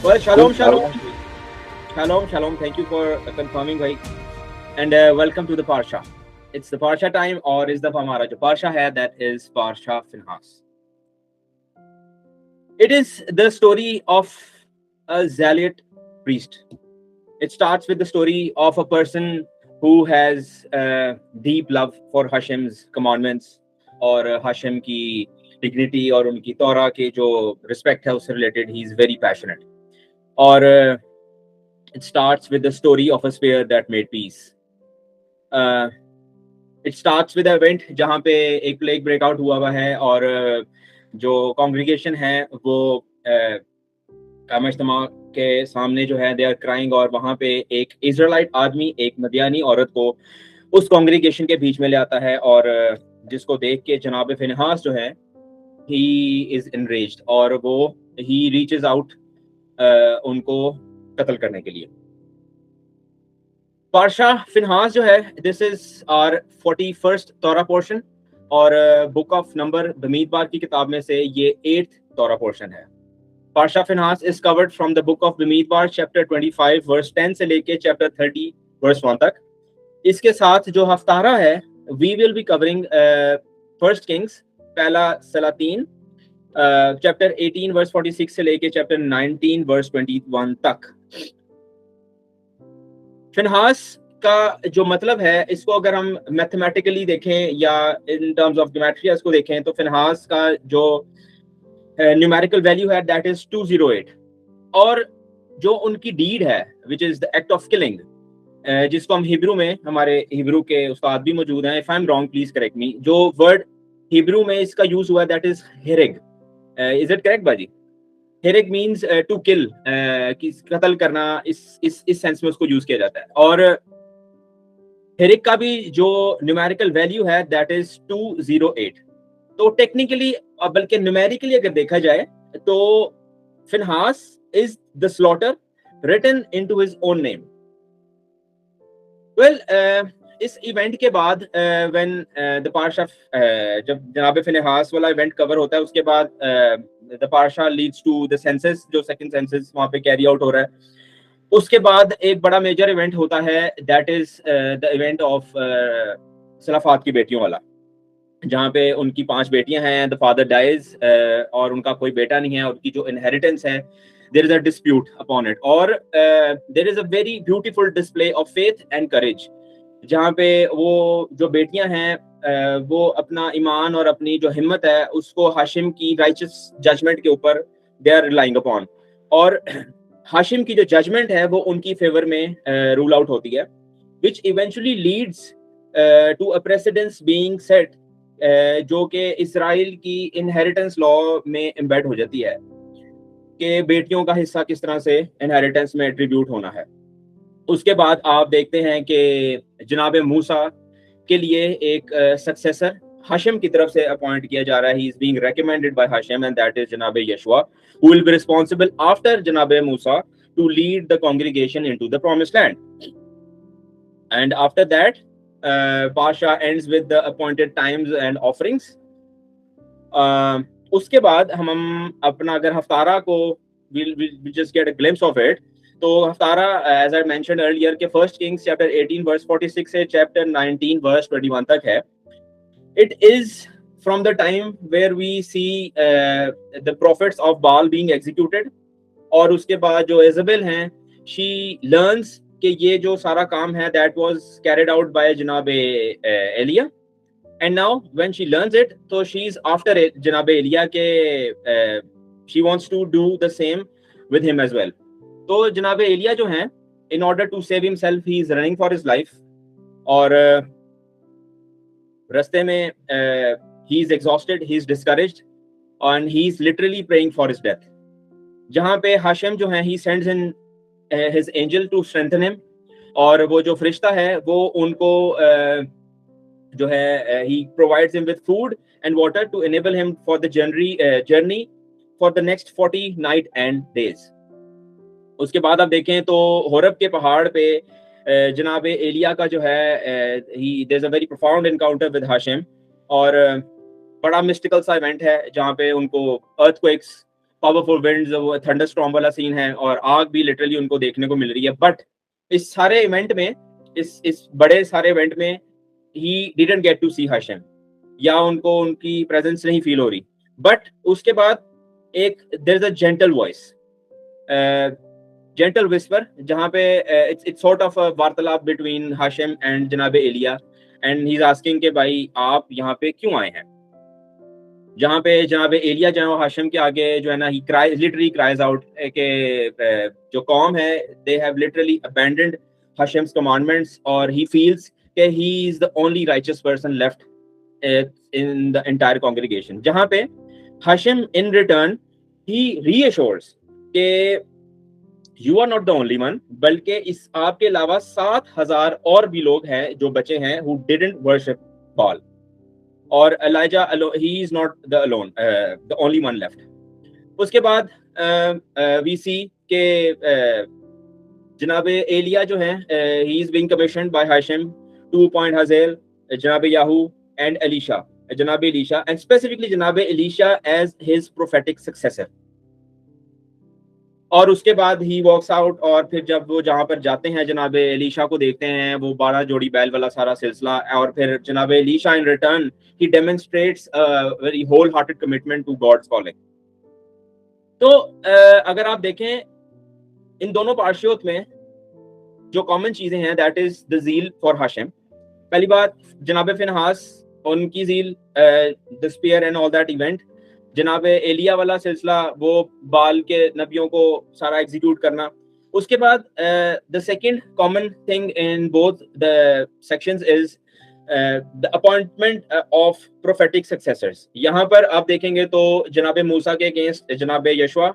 Well, shalom, shalom, shalom, shalom. Thank you for confirming, bhai. And welcome to the Parsha. It's the Parsha time, और इस दफा हमारा जो Parsha है, that is Parsha Finhas. It is the story of a zealot priest. It starts with the story of a person who has deep love for Hashem's commandments और Hashem की dignity और उनकी तौरा के जो respect है उससे related. He is very passionate. और it starts with the story of a spear that made peace. It starts with an event जहाँ पे एक plague breakout हुआ है और जो congregation है वो कामा इज्तिमा के सामने जो है they are crying और वहाँ पे एक Israelite आदमी एक मदियानी औरत को उस congregation के बीच में ले आता है और जिसको देख के जनाब फिनहास जो है he is enraged और वो he reaches out उनको कत्ल करने के लिए. पार्शा फिनहास जो है दिस इज आवर 41st तौरा पोर्शन और बुक ऑफ नंबर बमीदबार की किताब में से ये 8th तौरा पोर्शन है. Parsha Phinehas is covered from the book of Bamidbar chapter 25 verse 10 से लेके चैप्टर 30 वर्स 1 तक. इसके साथ जो हफ्तारा है we will be covering first Kings पहला सलातीन चैप्टर 18 वर्स 46 से लेके चैप्टर 19 वर्स 21 तक. फिनहास का जो मतलब है इसको अगर हम मैथमेटिकली देखें या इन टर्म्स ऑफ ज्योमेट्री इसको देखें तो फिनहास का जो न्यूमेरिकल वैल्यू है दैट इज 208 और जो उनकी डीड है which is the act of killing जिसको हम हिब्रू में हमारे हिब्रू के उस्ताद भी मौजूद हैं. If I am wrong please correct me. जो वर्ड हिब्रू में इसका यूज हुआ है that is hereg. Is it correct बाजी? हेरेग मीन्स टू किल, कत्ल करना, इस सेंस में उसको यूज किया जाता है. और हेरेग का भी जो न्यूमेरिकल वैल्यू है दैट इज 208. तो टेक्निकली बल्कि न्यूमेरिकली अगर देखा जाए तो Phinehas is the slaughter written into his own name. Well इस इवेंट के बाद व्हेन द पार्शा जब जनाब फिनहास वाला इवेंट कवर होता है उसके बाद the parsha leads to the census जो सेकंड सेंसस वहां पे कैरी आउट हो रहा है. उसके बाद एक बड़ा मेजर इवेंट होता है that is the event of Zelophehad की बेटियों वाला जहाँ पे उनकी 5 बेटियां हैं. द फादर डाइज और उनका कोई बेटा नहीं है. उनकी जो इनहेरिटेंस है there is a dispute upon it और there is a very beautiful display of faith and courage जहाँ पे वो जो बेटियां हैं वो अपना ईमान और अपनी जो हिम्मत है उसको हाशिम की राइचस जजमेंट के ऊपर दे आर रिलाइंग अपॉन और हाशिम की जो जजमेंट है वो उनकी फेवर में रूल आउट होती है which eventually leads to a precedence being set जो कि इसराइल की इनहेरिटेंस लॉ में एम्बेड हो जाती है कि बेटियों का हिस्सा किस तरह से इनहेरिटेंस में एट्रीब्यूट होना है. उसके बाद आप देखते हैं कि जनाब मूसा के लिए एक सक्सेसर हाशिम की तरफ से अपॉइंट किया जा रहा है. He is being recommended by Hashem and that is जनाब Joshua who will be responsible after जनाब Musa to lead the congregation into the promised land. And after that parsha ends with the appointed times and offerings. उसके बाद हम अपना अगर हफ्तारा को we'll just get a glimpse of it. तो haftarah as I mentioned earlier के first Kings chapter 18 verse 46 से chapter 19 verse 21 तक है. It is from the time where we see the prophets of Baal being executed और उसके बाद जो Isabel हैं शी लर्न्स कि ये जो सारा काम है that was carried out by जनाब Elia and now when she learns it तो शी इज आफ्टर जनाब एलिया के she wants to do the same with him as well. तो जनाब एलिया जो हैं in order to save himself he is running for his life और रास्ते में he is exhausted, he is discouraged and he is literally praying for his death. जहाँ पे हाशिम जो है he sends in his angel to strengthen him और वो जो फरिश्ता है वो उनको जो है he provides him with food and water to enable him for the journey for the next 40 night and days. उसके बाद आप देखें तो होरब के पहाड़ पे जनाब एलिया का जो है he there is a very profound encounter with Hashem और बड़ा मिस्टिकल सा इवेंट है जहाँ पे उनको अर्थक्वेक्स पावरफुल विंड्स, वो थंडरस्टॉर्म वाला सीन है और आग भी लिटरली उनको देखने को मिल रही है। बट इस सारे इवेंट में, इस बड़े सारे इवेंट में ही डिडंट गेट टू सी हाशिम, या उनको उनकी प्रेजेंस नहीं फील हो रही। बट उसके बाद एक there is a gentle voice, gentle whisper, जहां पे इट्स सॉर्ट ऑफ अ वार्तालाप बिटवीन हाशिम एंड जनाब Elia, and he is asking के भाई आप यहाँ पे क्यों आए हैं। जहाँ पे जनाब एलिया जो है हाशिम के आगे जो है ना, he cry literally cries out के जो कौम है they have literally abandoned Hashem's commandments, और ही फील्स कि he is the only righteous person left in the entire congregation, जहां पे Hashim in return he reassures कि you are not the only one, बल्कि इस आपके अलावा 7,000 और भी लोग हैं जो बचे हैं who didn't worship Baal, और Elijah he is not the alone, the only one left. उसके बाद we see कि जनाब एलिया जो है he is being commissioned by Hashim to appoint Hazael, जनाब याहू and Elisha, जनाब एलिशा, and specifically जनाब Elisha as his prophetic successor. और उसके बाद ही वॉक्स आउट, और फिर जब वो जहाँ पर जाते हैं जनाब एलिशा को देखते हैं, वो 12 जोड़ी बैल वाला सारा सिलसिला, और फिर जनाब एलिशा in return he demonstrates very whole hearted commitment to God's calling. तो अगर आप देखें इन दोनों पार्शियों में जो कॉमन चीजें हैं, that is the zeal for Hashem. पहली बात जनाब फिनहास, उनकी zeal, the spear and all that event. जनाब एलिया वाला सिलसिला, वो बाल के नबियों को सारा एग्जीक्यूट करना। उसके बाद the second common thing in both the sections is the appointment of prophetic successors. यहाँ पर आप देखेंगे तो जनाब मूसा के अगेंस्ट जनाब यशवा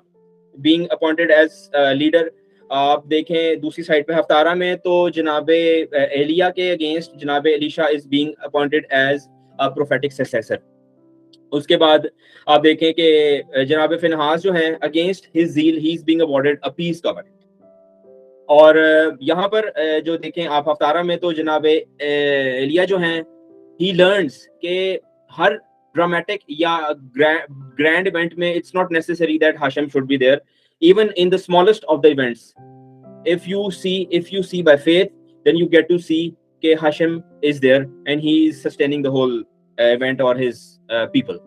बीइंग अपॉइंटेड एज लीडर। आप देखें दूसरी साइड पे हफ्तारा में तो जनाब एलिया के अगेंस्ट जनाब एलिशा is being appointed as a prophetic successor. उसके बाद आप देखें कि जनाब फिनहास जो है against his zeal he is being awarded a peace cover. और यहाँ पर जो देखें आप हफ्तारा में तो जनाब एलिया जो हैं ही लर्न्स के हर ड्रामेटिक या ग्रैंड इवेंट में it's not necessary that Hashem should be there, even in the smallest of the events. if you see by faith, then you get to see कि Hashim is there and he is sustaining the whole event or his people.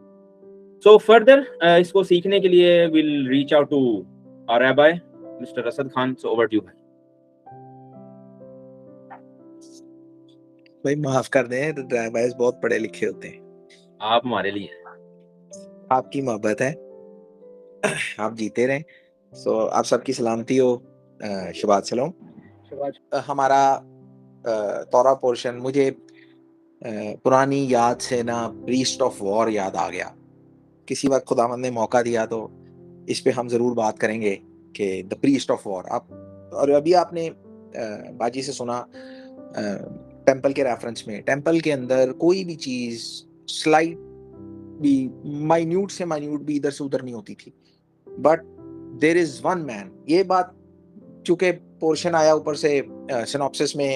So further इसको सीखने के लिए we'll reach out to our rabbi Mr. Asad Khan. So over to you. भाई माफ कर दें, राबाइस बहुत पढ़े लिखे होते हैं। आप हमारे लिए, आपकी मोहब्बत है, आप जीते रहें। सो आप सबकी सलामती हो। शबाद सलाम। हमारा तौरा पोर्शन, मुझे पुरानी याद से ना प्रीस्ट ऑफ वॉर याद आ गया। किसी वक्त खुदावंद ने मौका दिया तो इस पे हम ज़रूर बात करेंगे कि द प्रीस्ट ऑफ वॉर। आप और अभी आपने बाजी से सुना टेंपल के रेफरेंस में, टेंपल के अंदर कोई भी चीज़ स्लाइट भी, माइन्यूट से माइन्यूट भी इधर से उधर नहीं होती थी। But there is one man. ये बात चूंकि पोर्शन आया ऊपर से सिनॉप्सिस में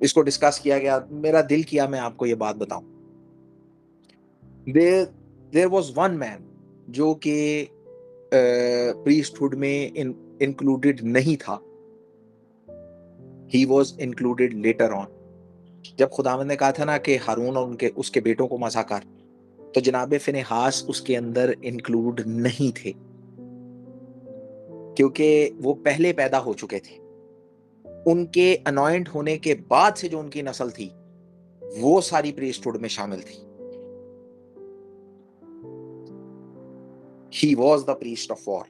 इसको डिस्कस किया गया, मेरा दिल किया मैं आपको ये बात बताऊं। देयर वाज वन मैन जो कि प्रीस्टहुड में इंक्लूडेड नहीं था। He was included later on. जब खुदावंद ने कहा था ना कि हारून और उसके बेटों को मसा कर, तो जनाब फिनेहास उसके अंदर इंक्लूड नहीं थे क्योंकि वो पहले पैदा हो चुके थे। उनके अनॉइंट होने के बाद से जो उनकी नस्ल थी वो सारी प्रीस्टहुड में शामिल थी। He was the priest of war,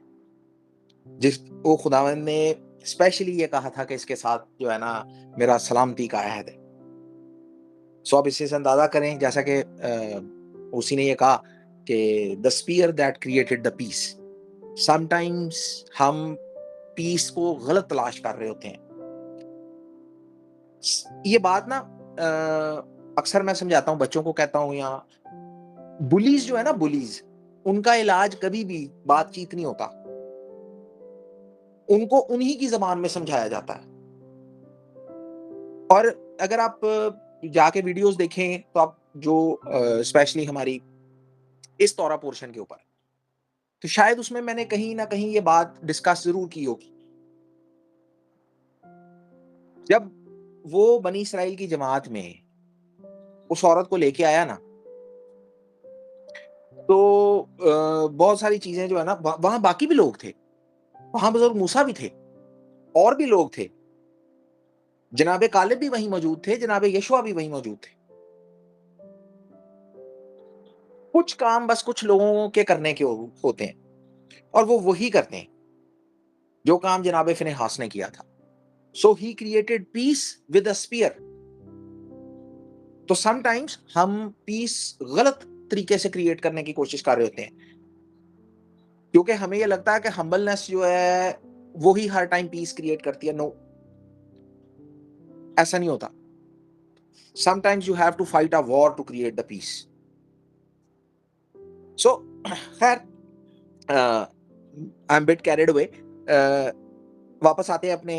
जिसको खुदावंद ने स्पेशली ये कहा था कि इसके साथ जो है ना मेरा सलामती का अहद है। सो आप इससे अंदाजा करें, जैसा कि उसी ने ये कहा कि the spear that created the peace. Sometimes हम पीस को गलत तलाश कर रहे होते हैं। ये बात ना अक्सर मैं समझाता हूँ बच्चों को, कहता हूँ, यहाँ बुलीज जो है ना, बुलीज, उनका इलाज कभी भी बातचीत नहीं होता, उनको उन्हीं की जबान में समझाया जाता है। और अगर आप जाके वीडियोस देखें तो आप जो स्पेशली हमारी इस तौरा पोर्शन के ऊपर तो शायद उसमें मैंने कहीं ना कहीं ये बात डिस्कस जरूर की होगी। जब वो बनी इसराइल की जमात में उस औरत को लेके आया ना, तो बहुत सारी चीजें जो है ना, वहां बाकी भी लोग थे, वहां बुजुर्ग मूसा भी थे, और भी लोग थे, जनाबे कालिब भी वहीं मौजूद थे, जनाबे यशुआ भी वहीं मौजूद थे। कुछ काम बस कुछ लोगों के करने के होते हैं, और वो वही करते हैं जो काम जनाबे फिनेहास ने किया था। So he created peace with a spear. तो समटाइम्स हम पीस गलत तरीके से क्रिएट करने की कोशिश कर रहे होते हैं, क्योंकि हमें ये लगता है कि हम्बलनेस जो है वो ही हर टाइम पीस क्रिएट करती है। नो, ऐसा नहीं होता। Sometimes you have to fight a war to create the peace. So खैर, I am bit carried away. वापस आते हैं अपने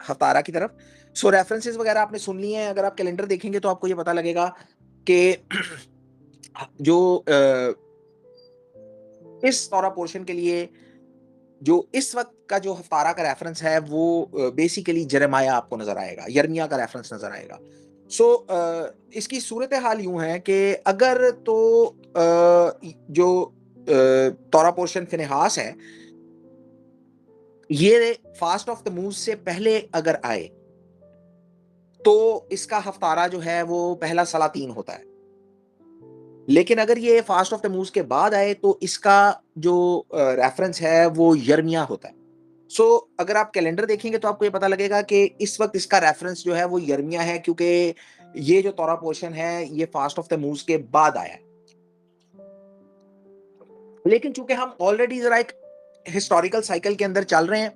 हफ्तारा की तरफ। सो रेफरेंसेस वगैरह आपने सुन लिए हैं। अगर आप कैलेंडर देखेंगे तो आपको ये पता लगेगा कि जो इस तौरा पोर्शन के लिए जो इस वक्त का जो हफ्तारा का रेफरेंस है वो बेसिकली जरमाया आपको नजर आएगा, यर्मिया का रेफरेंस नजर आएगा। सो इसकी सूरत हाल यूं है कि अगर तो जो तौरा पोर्शन फिनेहास है ये फास्ट ऑफ द मूव से पहले अगर आए तो इसका हफ्तारा जो है वो पहला सलातीन होता है। लेकिन अगर ये फास्ट ऑफ द मूव्स के बाद आए तो इसका जो रेफरेंस है वो यर्मिया होता है। सो अगर आप कैलेंडर देखेंगे तो आपको ये पता लगेगा कि इस वक्त इसका रेफरेंस जो है वो यर्मिया है, क्योंकि ये जो तौरा पोर्शन है ये फास्ट ऑफ द मूव्स के बाद आया है। लेकिन चूंकि हम ऑलरेडी जरा एक हिस्टोरिकल साइकिल के अंदर चल रहे हैं,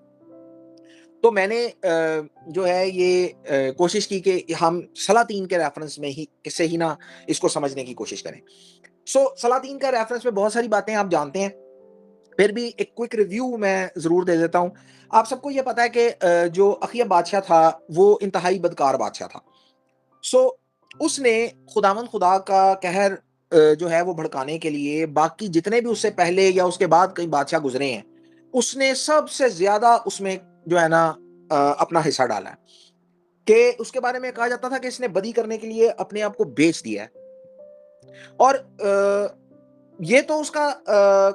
तो मैंने जो है ये कोशिश की कि हम सलातीन के रेफरेंस में ही से ही ना इसको समझने की कोशिश करें। सो सलातीन का रेफरेंस में बहुत सारी बातें आप जानते हैं, फिर भी एक क्विक रिव्यू मैं जरूर दे देता हूं। आप सबको ये पता है कि जो अखिया बादशाह था वो इंतहाई बदकार बादशाह था। सो उसने खुदावन खुदा का कहर जो है वो भड़काने के लिए बाकी जितने भी उससे पहले या उसके बाद कई बादशाह गुजरे हैं, उसने सबसे ज्यादा उसमें जो है ना अपना हिस्सा डाला है। कि उसके बारे में कहा जाता था कि इसने बदी करने के लिए अपने आप को बेच दिया है। और ये तो उसका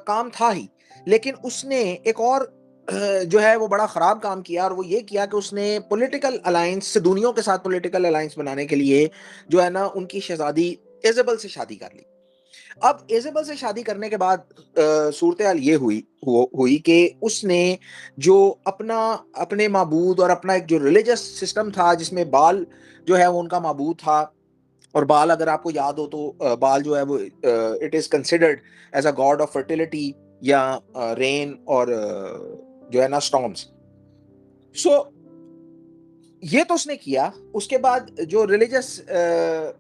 काम था ही, लेकिन उसने एक और जो है वो बड़ा खराब काम किया, और वो ये किया कि उसने पॉलिटिकल अलायंस सिदूनियों के साथ पॉलिटिकल अलायंस बनाने के लिए जो है ना उनकी शहजादी इजेबल से शादी कर ली। अब इजेबल से शादी करने के बाद सूरत हाल ये हुई कि उसने जो अपना अपने माबूद और अपना एक जो रिलीजियस सिस्टम था जिसमें बाल जो है वो उनका माबूद था। और बाल अगर आपको याद हो तो बाल जो है वो it is considered as a god of fertility या रेन और जो है ना स्टॉर्म्स। सो ये तो उसने किया। उसके बाद जो रिलीजियस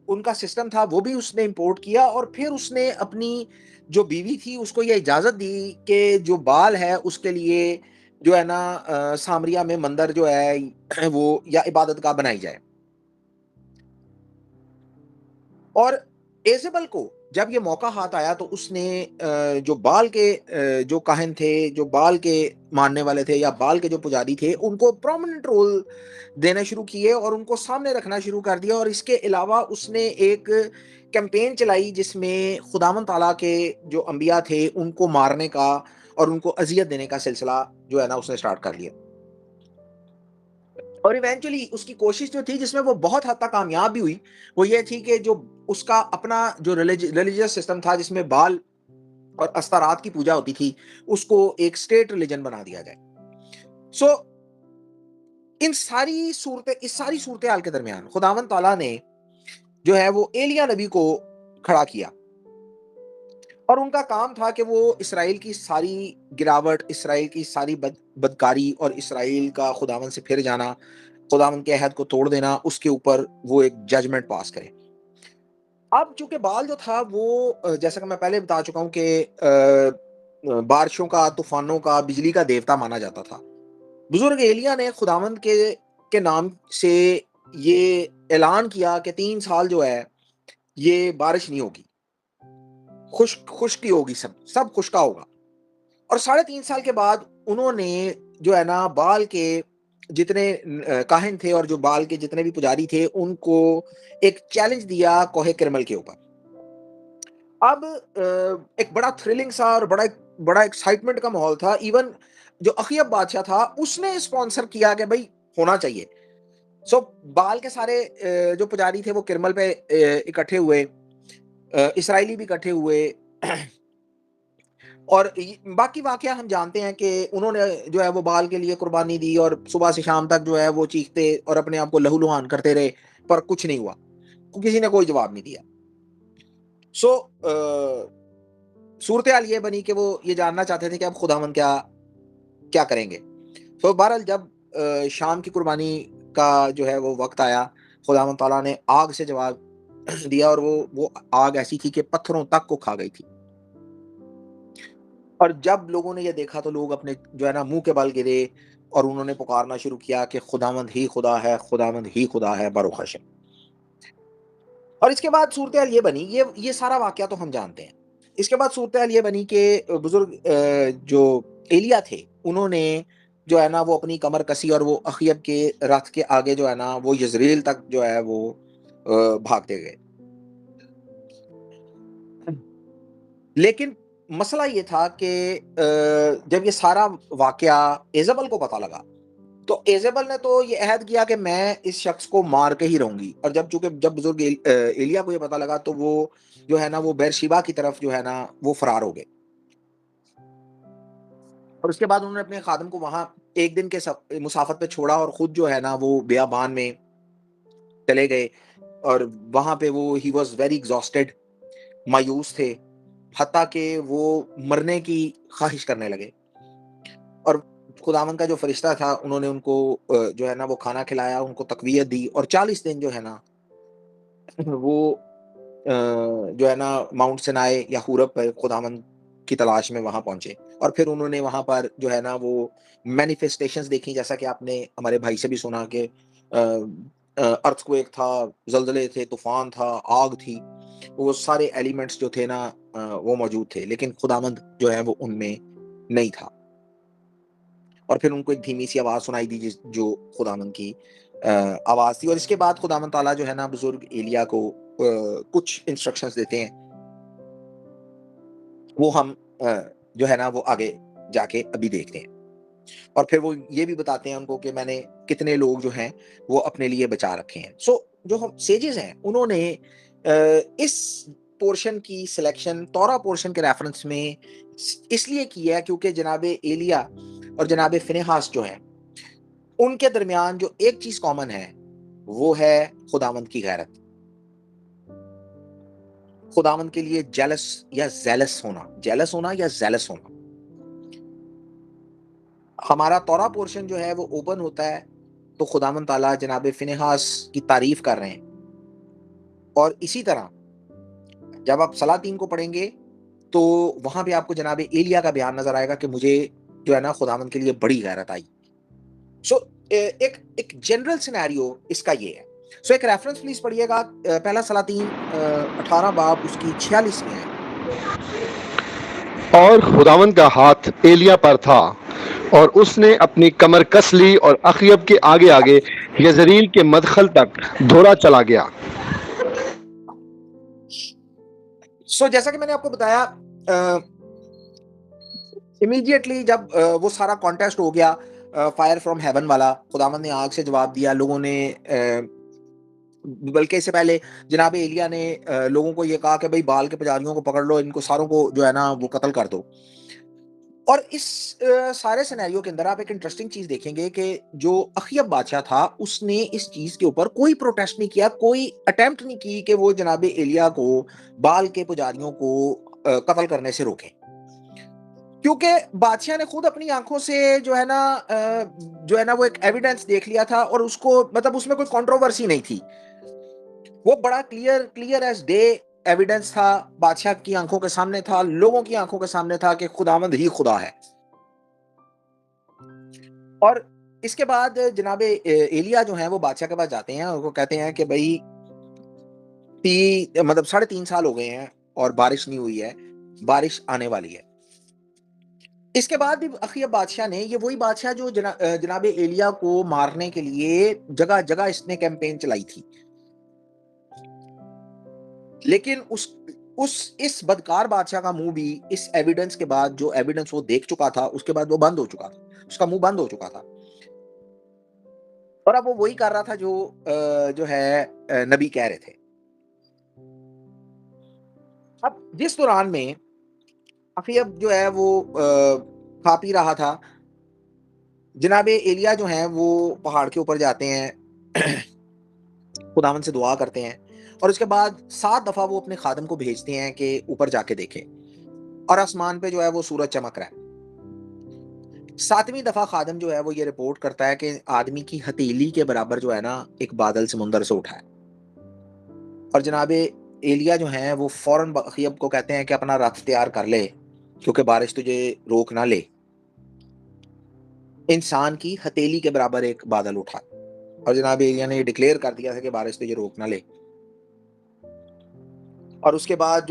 उनका सिस्टम था वो भी उसने इंपोर्ट किया, और फिर उसने अपनी जो बीवी थी उसको ये इजाजत दी कि जो बाल है उसके लिए जो है ना सामरिया में मंदिर जो है वो या इबादत गाह बनाई जाए। और एजेबल को जब ये मौका हाथ आया तो उसने जो बाल के जो काहिन थे, जो बाल के मानने वाले थे या बाल के जो पुजारी थे, उनको प्रोमिनेंट रोल देने शुरू किए और उनको सामने रखना शुरू कर दिया। और इसके अलावा उसने एक कैंपेन चलाई जिसमें खुदावन ताला के जो अंबिया थे उनको मारने का और उनको अजियत देने का सिलसिला जो है ना उसने स्टार्ट कर लिया। और इवेंचुअली उसकी कोशिश जो थी जिसमें वो बहुत हद तक कामयाब भी हुई, वो ये थी कि जो उसका अपना जो रिलीजियस सिस्टम था जिसमें बाल और अस्तारात की पूजा होती थी उसको एक स्टेट रिलीजन बना दिया जाए। सो इस सारी सूरत हाल के दरमियान खुदावन ताला ने जो है वो एलिया नबी को खड़ा किया, और उनका काम था कि वो इसराइल की सारी गिरावट, इसराइल की सारी बदकारी और इसराइल का खुदावन से फिर जाना, खुदावन के अहद को तोड़ देना, उसके ऊपर वो एक जजमेंट पास करे। अब चूंकि बाल जो था वो जैसा कि मैं पहले बता चुका हूं कि बारिशों का, तूफानों का, बिजली का देवता माना जाता था। बुजुर्ग एलिया ने खुदावंद के नाम से ये ऐलान किया कि 3 साल जो है ये बारिश नहीं होगी, खुश्की होगी, सब खुश्का होगा। और 3.5 साल के बाद उन्होंने जो है ना बाल के जितने काहिन थे और जो बाल के जितने भी पुजारी थे उनको एक चैलेंज दिया कोहे किरमल के ऊपर। अब एक बड़ा थ्रिलिंग सा और बड़ा एक्साइटमेंट का माहौल था। इवन जो अखियब बादशाह था उसने स्पॉन्सर किया कि भाई होना चाहिए। सो बाल के सारे जो पुजारी थे वो किरमल पे इकट्ठे हुए, इसराइली भी इकट्ठे हुए और बाकी वाकया हम जानते हैं कि उन्होंने जो है वो बाल के लिए कुर्बानी दी और सुबह से शाम तक जो है वो चीखते और अपने आप को लहूलुहान करते रहे, पर कुछ नहीं हुआ, किसी ने कोई जवाब नहीं दिया। सो सूरत हाल ये बनी कि वो ये जानना चाहते थे कि अब खुदावन क्या क्या करेंगे। तो बहरहाल जब शाम की कुर्बानी का जो है वो वक्त आया, खुदावन ताला ने आग से जवाब दिया और वो आग ऐसी थी कि पत्थरों तक को खा गई थी। और जब लोगों ने ये देखा तो लोग अपने जो है ना मुंह के बल गिरे और उन्होंने पुकारना शुरू किया कि खुदावंद ही खुदा है, खुदावंद ही खुदा है, बरूक हशम। और इसके बाद सूरत हाल ये बनी, ये सारा वाकया तो हम जानते हैं। इसके बाद सूरत हाल ये बनी कि बुजुर्ग जो एलिया थे उन्होंने जो है ना वो अपनी कमर कसी और वो अखियब के रथ के आगे जो है ना वो यजरेल तक जो है वो भागते गए। लेकिन मसला ये था कि जब ये सारा वाकया एजेबल को पता लगा तो एजेबल ने तो ये अहद किया कि मैं इस शख्स को मार के ही रहूंगी। और जब बुजुर्ग एलिया को ये पता लगा तो वो जो है ना वो बेरशिबा की तरफ जो है ना वो फरार हो गए। और उसके बाद उन्होंने अपने खादम को वहां एक दिन के मुसाफत पे छोड़ा और खुद जो है ना वो बियाबान में चले गए। और वहां पे वो ही वॉज वेरी एग्जॉस्टेड, मायूस थे, हत्ता कि वो मरने की ख्वाहिश करने लगे। और खुदावन का जो फरिश्ता था उन्होंने उनको जो है ना वो खाना खिलाया, उनको तकवीयत दी और 40 दिन जो है ना वो जो है ना माउंट सिनाई या हुरब पर खुदावन की तलाश में वहां पहुंचे। और फिर उन्होंने वहां पर जो है ना वो मैनिफेस्टेशंस देखी, जैसा कि आपने हमारे भाई से भी सुना कि अर्थक्वेक था, जलजले थे, तूफान था, आग थी, वो सारे एलिमेंट्स जो थे ना वो मौजूद थे, लेकिन खुदावंद जो है वो उनमें नहीं था। और फिर उनको एक धीमी सी आवाज सुनाई दी जो खुदावंद की आवाज थी। और इसके बाद खुदावंद ताला जो है ना बुजुर्ग एलिया को कुछ इंस्ट्रक्शंस देते हैं, वो हम जो है ना वो आगे जाके अभी देखते हैं। और फिर वो ये भी बताते हैं उनको कि मैंने कितने लोग जो हैं वो अपने लिए बचा रखे हैं। सो जो हम सेजेस हैं उन्होंने इस पोर्शन की सिलेक्शन तौरा पोर्शन के रेफरेंस में इसलिए की है क्योंकि जनाबे एलिया और जनाबे फिनेहास जो हैं उनके दरमियान जो एक चीज कॉमन है वो है खुदावंद की गैरत, खुदावंद के लिए जेलस या जेलस होना या जेलस होना। हमारा तौरा पोर्शन जो है वो ओपन होता है तो खुदावंद ताला जनाबे फिनेहास की तारीफ कर रहे हैं। और इसी तरह जब आप सलातीन को पढ़ेंगे तो वहां पे आपको जनाबे एलिया का बयान नजर आएगा कि मुझे जो है ना खुदावंद के लिए बड़ी गैरत आई। सो एक एक जनरल सिनेरियो इसका ये है। सो एक रेफरेंस प्लीज पढ़िएगा, पहला सलातीन 18 बाब उसकी 46 में है। और खुदावन का हाथ एलिया पर था और उसने अपनी कमर कस ली और अखयब के आगे आगे यजरील के मदखल तक दौड़ा चला गया। सो जैसा कि मैंने आपको बताया इमीडिएटली जब वो सारा कॉन्टेस्ट हो गया फायर फ्रॉम हेवन वाला, खुदावंद ने आग से जवाब दिया। लोगों ने बल्कि इससे पहले जनाब एलिया ने लोगों को ये कहा कि भाई बाल के पुजारियों को पकड़ लो, इनको सारों को जो है ना वो कत्ल कर दो। और इस सारे सिनेरियो के अंदर आप एक इंटरेस्टिंग चीज देखेंगे कि जो अखियब बादशाह था उसने इस चीज के ऊपर कोई प्रोटेस्ट नहीं किया, कोई अटेम्प्ट नहीं की कि वो जनाब एलिया को बाल के पुजारियों को कत्ल करने से रोके, क्योंकि बादशाह ने खुद अपनी आंखों से जो है ना वो एक एविडेंस देख लिया था और उसको मतलब उसमें कोई कंट्रोवर्सी नहीं थी। वो बड़ा क्लियर एज डे एविडेंस था, बादशाह की आंखों के सामने था, लोगों की आंखों के सामने था कि खुदावंद ही खुदा है। और इसके बाद जनाबे एलिया जो है वो बादशाह के पास जाते हैं और वो कहते हैं कि भाई मतलब 3.5 साल हो गए हैं और बारिश नहीं हुई है, बारिश आने वाली है। इसके बाद भी अखियब बादशाह ने, ये वही बादशाह जो जनाब एलिया को मारने के लिए जगह जगह इसने कैंपेन चलाई थी, लेकिन इस बदकार बादशाह का मुंह भी इस एविडेंस के बाद, जो एविडेंस वो देख चुका था, उसके बाद वो बंद हो चुका था, उसका मुंह बंद हो चुका था। और अब वो वही कर रहा था जो है नबी कह रहे थे। अब जिस दौरान में अखियब जो है वो खा पी रहा था, जनाब एलिया जो है वो पहाड़ के ऊपर जाते हैं, खुदावन से दुआ करते हैं, और उसके बाद 7 दफा वो अपने खादम को भेजते हैं कि ऊपर जाके देखें, और आसमान पे जो है वो सूरज चमक रहा है। 7वीं दफा खादम जो है वो ये रिपोर्ट करता है कि आदमी की हथेली के बराबर जो है ना एक बादल समुंदर से उठा है। और जनाब एलिया जो है वो फौरन अखियब को कहते हैं कि अपना रथ तैयार कर ले, क्योंकि बारिश तुझे रोक ना ले। इंसान की हथेली के बराबर एक बादल उठा, और जनाब एलिया ने डिक्लेयर कर दिया था कि बारिश तुझे रोक ना ले। और उसके बाद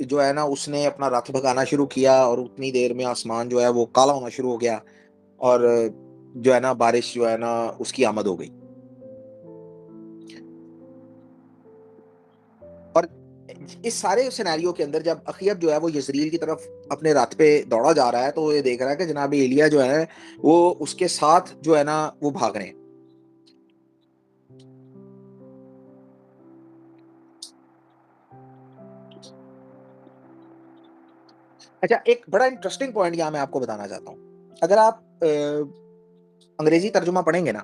जो है ना उसने अपना रथ भगाना शुरू किया, और उतनी देर में आसमान जो है वो काला होना शुरू हो गया, और जो है ना बारिश जो है ना उसकी आमद हो गई। और इस सारे सिनेरियो के अंदर जब अखियब जो है वो यजरील की तरफ अपने रथ पे दौड़ा जा रहा है, तो ये देख रहा है कि जनाब एलिया जो है वो उसके साथ जो है ना वो भाग रहे हैं। अच्छा, एक बड़ा इंटरेस्टिंग पॉइंट यहाँ मैं आपको बताना चाहता हूँ। अगर आप अंग्रेजी तर्जुमा पढ़ेंगे ना,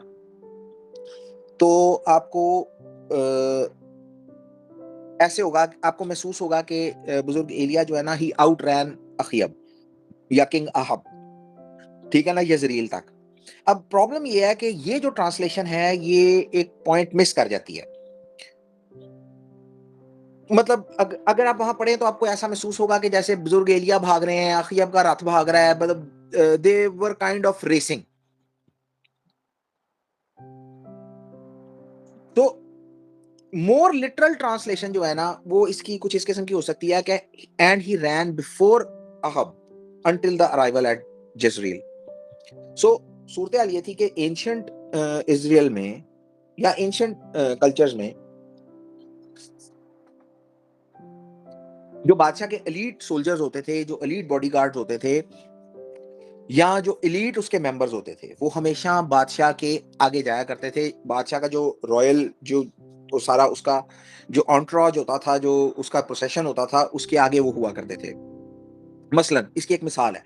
तो आपको ऐसे होगा, आपको महसूस होगा कि बुजुर्ग एलिया जो है ना ही आउट रैन अखियब या किंग अहब, ठीक है ना, यजरील तक। अब प्रॉब्लम ये है कि ये जो ट्रांसलेशन है ये एक पॉइंट मिस कर जाती है। मतलब अगर आप वहां पढ़े तो आपको ऐसा महसूस होगा कि जैसे बुजुर्ग एलिया भाग रहे हैं, अखियब का रथ भाग रहा है, मतलब दे वर काइंड ऑफ रेसिंग। तो मोर लिटरल ट्रांसलेशन जो है ना वो इसकी कुछ इस किस्म की हो सकती है कि and he ran before Ahab until the arrival at Jezreel. सो सूरत हाल ये थी कि एंशियंट इजराइल में या एंशियंट कल्चर्स में जो बादशाह के एलीट सोल्जर्स होते थे, जो एलीट बॉडीगार्ड्स होते थे, या जो एलीट उसके मेंबर्स होते थे, वो हमेशा बादशाह के आगे जाया करते थे। बादशाह का जो रॉयल जो वो सारा उसका जो एंटोराज होता था, जो उसका प्रोसेशन होता था, उसके आगे वो हुआ करते थे। मसलन इसकी एक मिसाल है,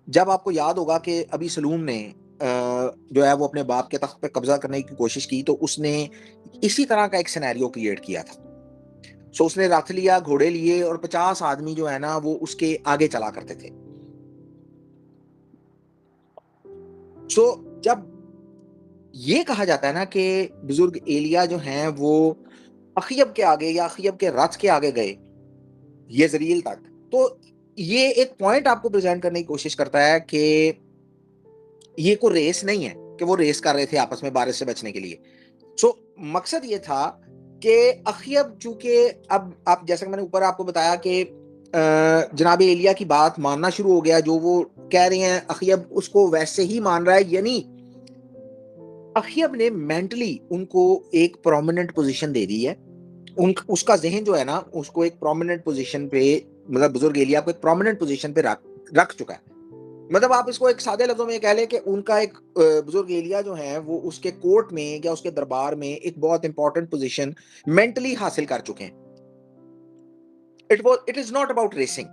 जब आपको याद होगा कि अभी सलूम ने जो है वो अपने बाप के तख्त पे कब्जा करने की कोशिश की, तो उसने इसी तरह का एक सिनेरियो क्रिएट किया था। सो उसने रथ लिया, घोड़े लिए, और 50 आदमी जो है ना वो उसके आगे चला करते थे। सो जब ये कहा जाता है ना कि बुजुर्ग एलिया जो हैं वो अखियब के आगे या अखियब के रथ के आगे गए यजरील तक, तो ये एक पॉइंट आपको प्रेजेंट करने की कोशिश करता है कि ये कोई रेस नहीं है कि वो रेस कर रहे थे आपस में बारिश से बचने के लिए। सो मकसद ये था कि अखियब, चूंकि अब आप जैसा कि मैंने ऊपर आपको बताया कि जनाब एलिया की बात मानना शुरू हो गया, जो वो कह रहे हैं अखियब उसको वैसे ही मान रहा है, यानी अखियब ने मेंटली उनको एक प्रोमिनेंट पोजीशन दे दी है। उसका जहन जो है ना उसको एक प्रोमिनेंट पोजीशन पे, मतलब बुजुर्ग एलिया को एक प्रोमिनेंट पोजीशन पे रख चुका है। मतलब आप इसको एक सादे लफ्जों में कह लें कि उनका एक बुजुर्ग एलिया जो है वो उसके कोर्ट में या उसके दरबार में एक बहुत इंपॉर्टेंट पोजीशन मेंटली हासिल कर चुके हैं। It is not about racing.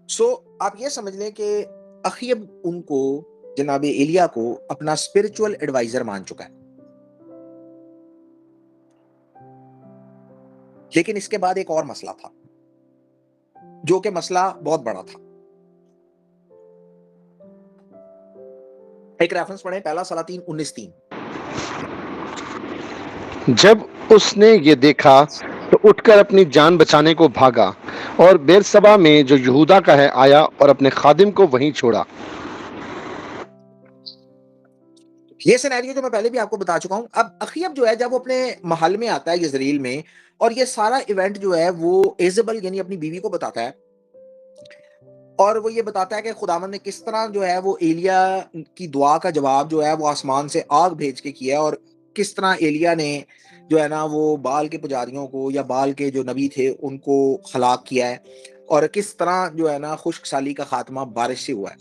सो आप ये समझ लें कि अखियब उनको, जनाब एलिया को, अपना स्पिरिचुअल एडवाइजर मान चुका है। लेकिन इसके बाद एक और मसला था, जो कि मसला बहुत बड़ा था। एक रेफरेंस पढ़े, पहला सलातीन 19:3। जब उसने ये देखा तो उठकर अपनी जान बचाने को भागा और बेरसबा में जो यहूदा का है आया और अपने खादिम को वहीं छोड़ा। ये सिनेरियो जो मैं पहले भी आपको बता चुका हूं। अब अखियब जो है जब वो अपने महल में आता है यजरील में, और ये सारा इवेंट जो है वो एजेबल यानी अपनी बीवी को बताता है, और वो ये बताता है कि खुदावंद ने किस तरह जो है वो एलिया की दुआ का जवाब जो है वो आसमान से आग भेज के किया, और किस तरह एलिया ने जो है ना वो बाल के पुजारियों को या बाल के जो नबी थे उनको हलाक किया है, और किस तरह जो है ना खुश्क साली का खात्मा बारिश से हुआ है।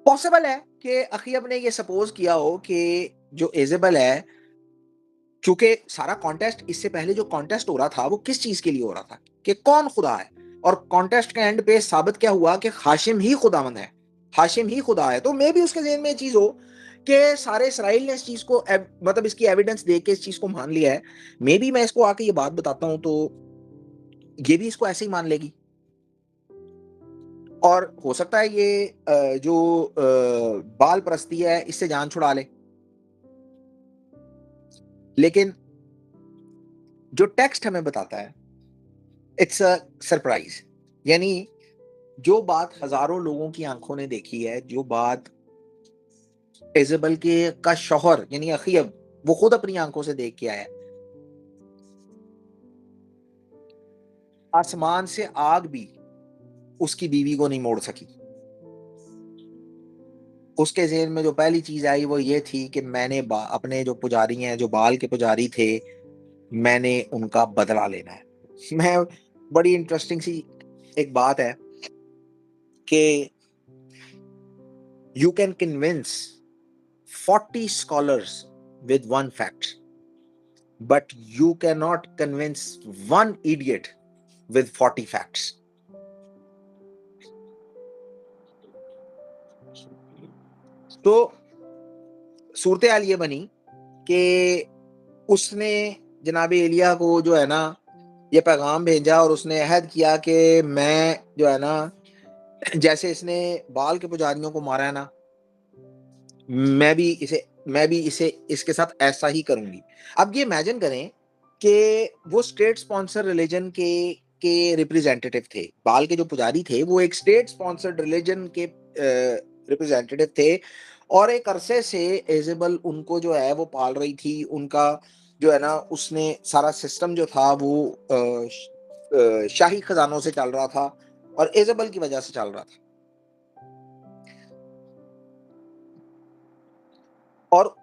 पॉसिबल है कि अखीब ने ये सपोज किया हो कि जो इजेबल है, चूंकि सारा कॉन्टेस्ट इससे पहले जो कॉन्टेस्ट हो रहा था वो किस चीज के लिए हो रहा था कि कौन खुदा है, और कॉन्टेस्ट के एंड पे साबित क्या हुआ कि हाशिम ही खुदावंद है, हाशिम ही खुदा है। तो मे भी उसके ज़हन में ये चीज हो कि सारे इसराइल ने इस चीज को मतलब इसकी एविडेंस देख के इस चीज को मान लिया है। मे बी मैं इसको आके ये बात बताता हूं तो ये भी इसको ऐसे ही मान लेगी, और हो सकता है ये जो बाल परस्ती है इससे जान छुड़ा ले। लेकिन जो टेक्स्ट हमें बताता है इट्स अ सरप्राइज, यानी जो बात हजारों लोगों की आंखों ने देखी है, जो बात इजेबल के का शौहर यानी अखीब वो खुद अपनी आंखों से देख के आया, आसमान से आग भी उसकी बीवी को नहीं मोड़ सकी। उसके ज़हन में जो पहली चीज आई वो ये थी कि मैंने अपने जो पुजारी हैं, जो बाल के पुजारी थे, मैंने उनका बदला लेना है। मैं बड़ी इंटरेस्टिंग सी एक बात है कि you can convince 40 scholars with one fact, but you cannot convince one idiot with 40 facts. तो सूरत हाल ये बनी कि उसने जनाब एलिया को जो है ना ये पैगाम भेजा, और उसने अहद किया कि मैं जो है ना जैसे इसने बाल के पुजारियों को मारा है ना, मैं भी इसे इसके साथ ऐसा ही करूंगी। अब ये इमेजिन करें कि वो स्टेट स्पॉन्सर रिलीजन के रिप्रेजेंटेटिव थे, बाल के जो पुजारी थे वो एक स्टेट स्पॉन्सर्ड रिलीजन के रिप्रेजेंटेटिव थे, और एक अरसे से इजेबल उनको जो है वो पाल रही थी। उनका जो है ना उसने सारा सिस्टम जो था वो शाही खजानों से चल रहा था और इजेबल की वजह से चल रहा था। और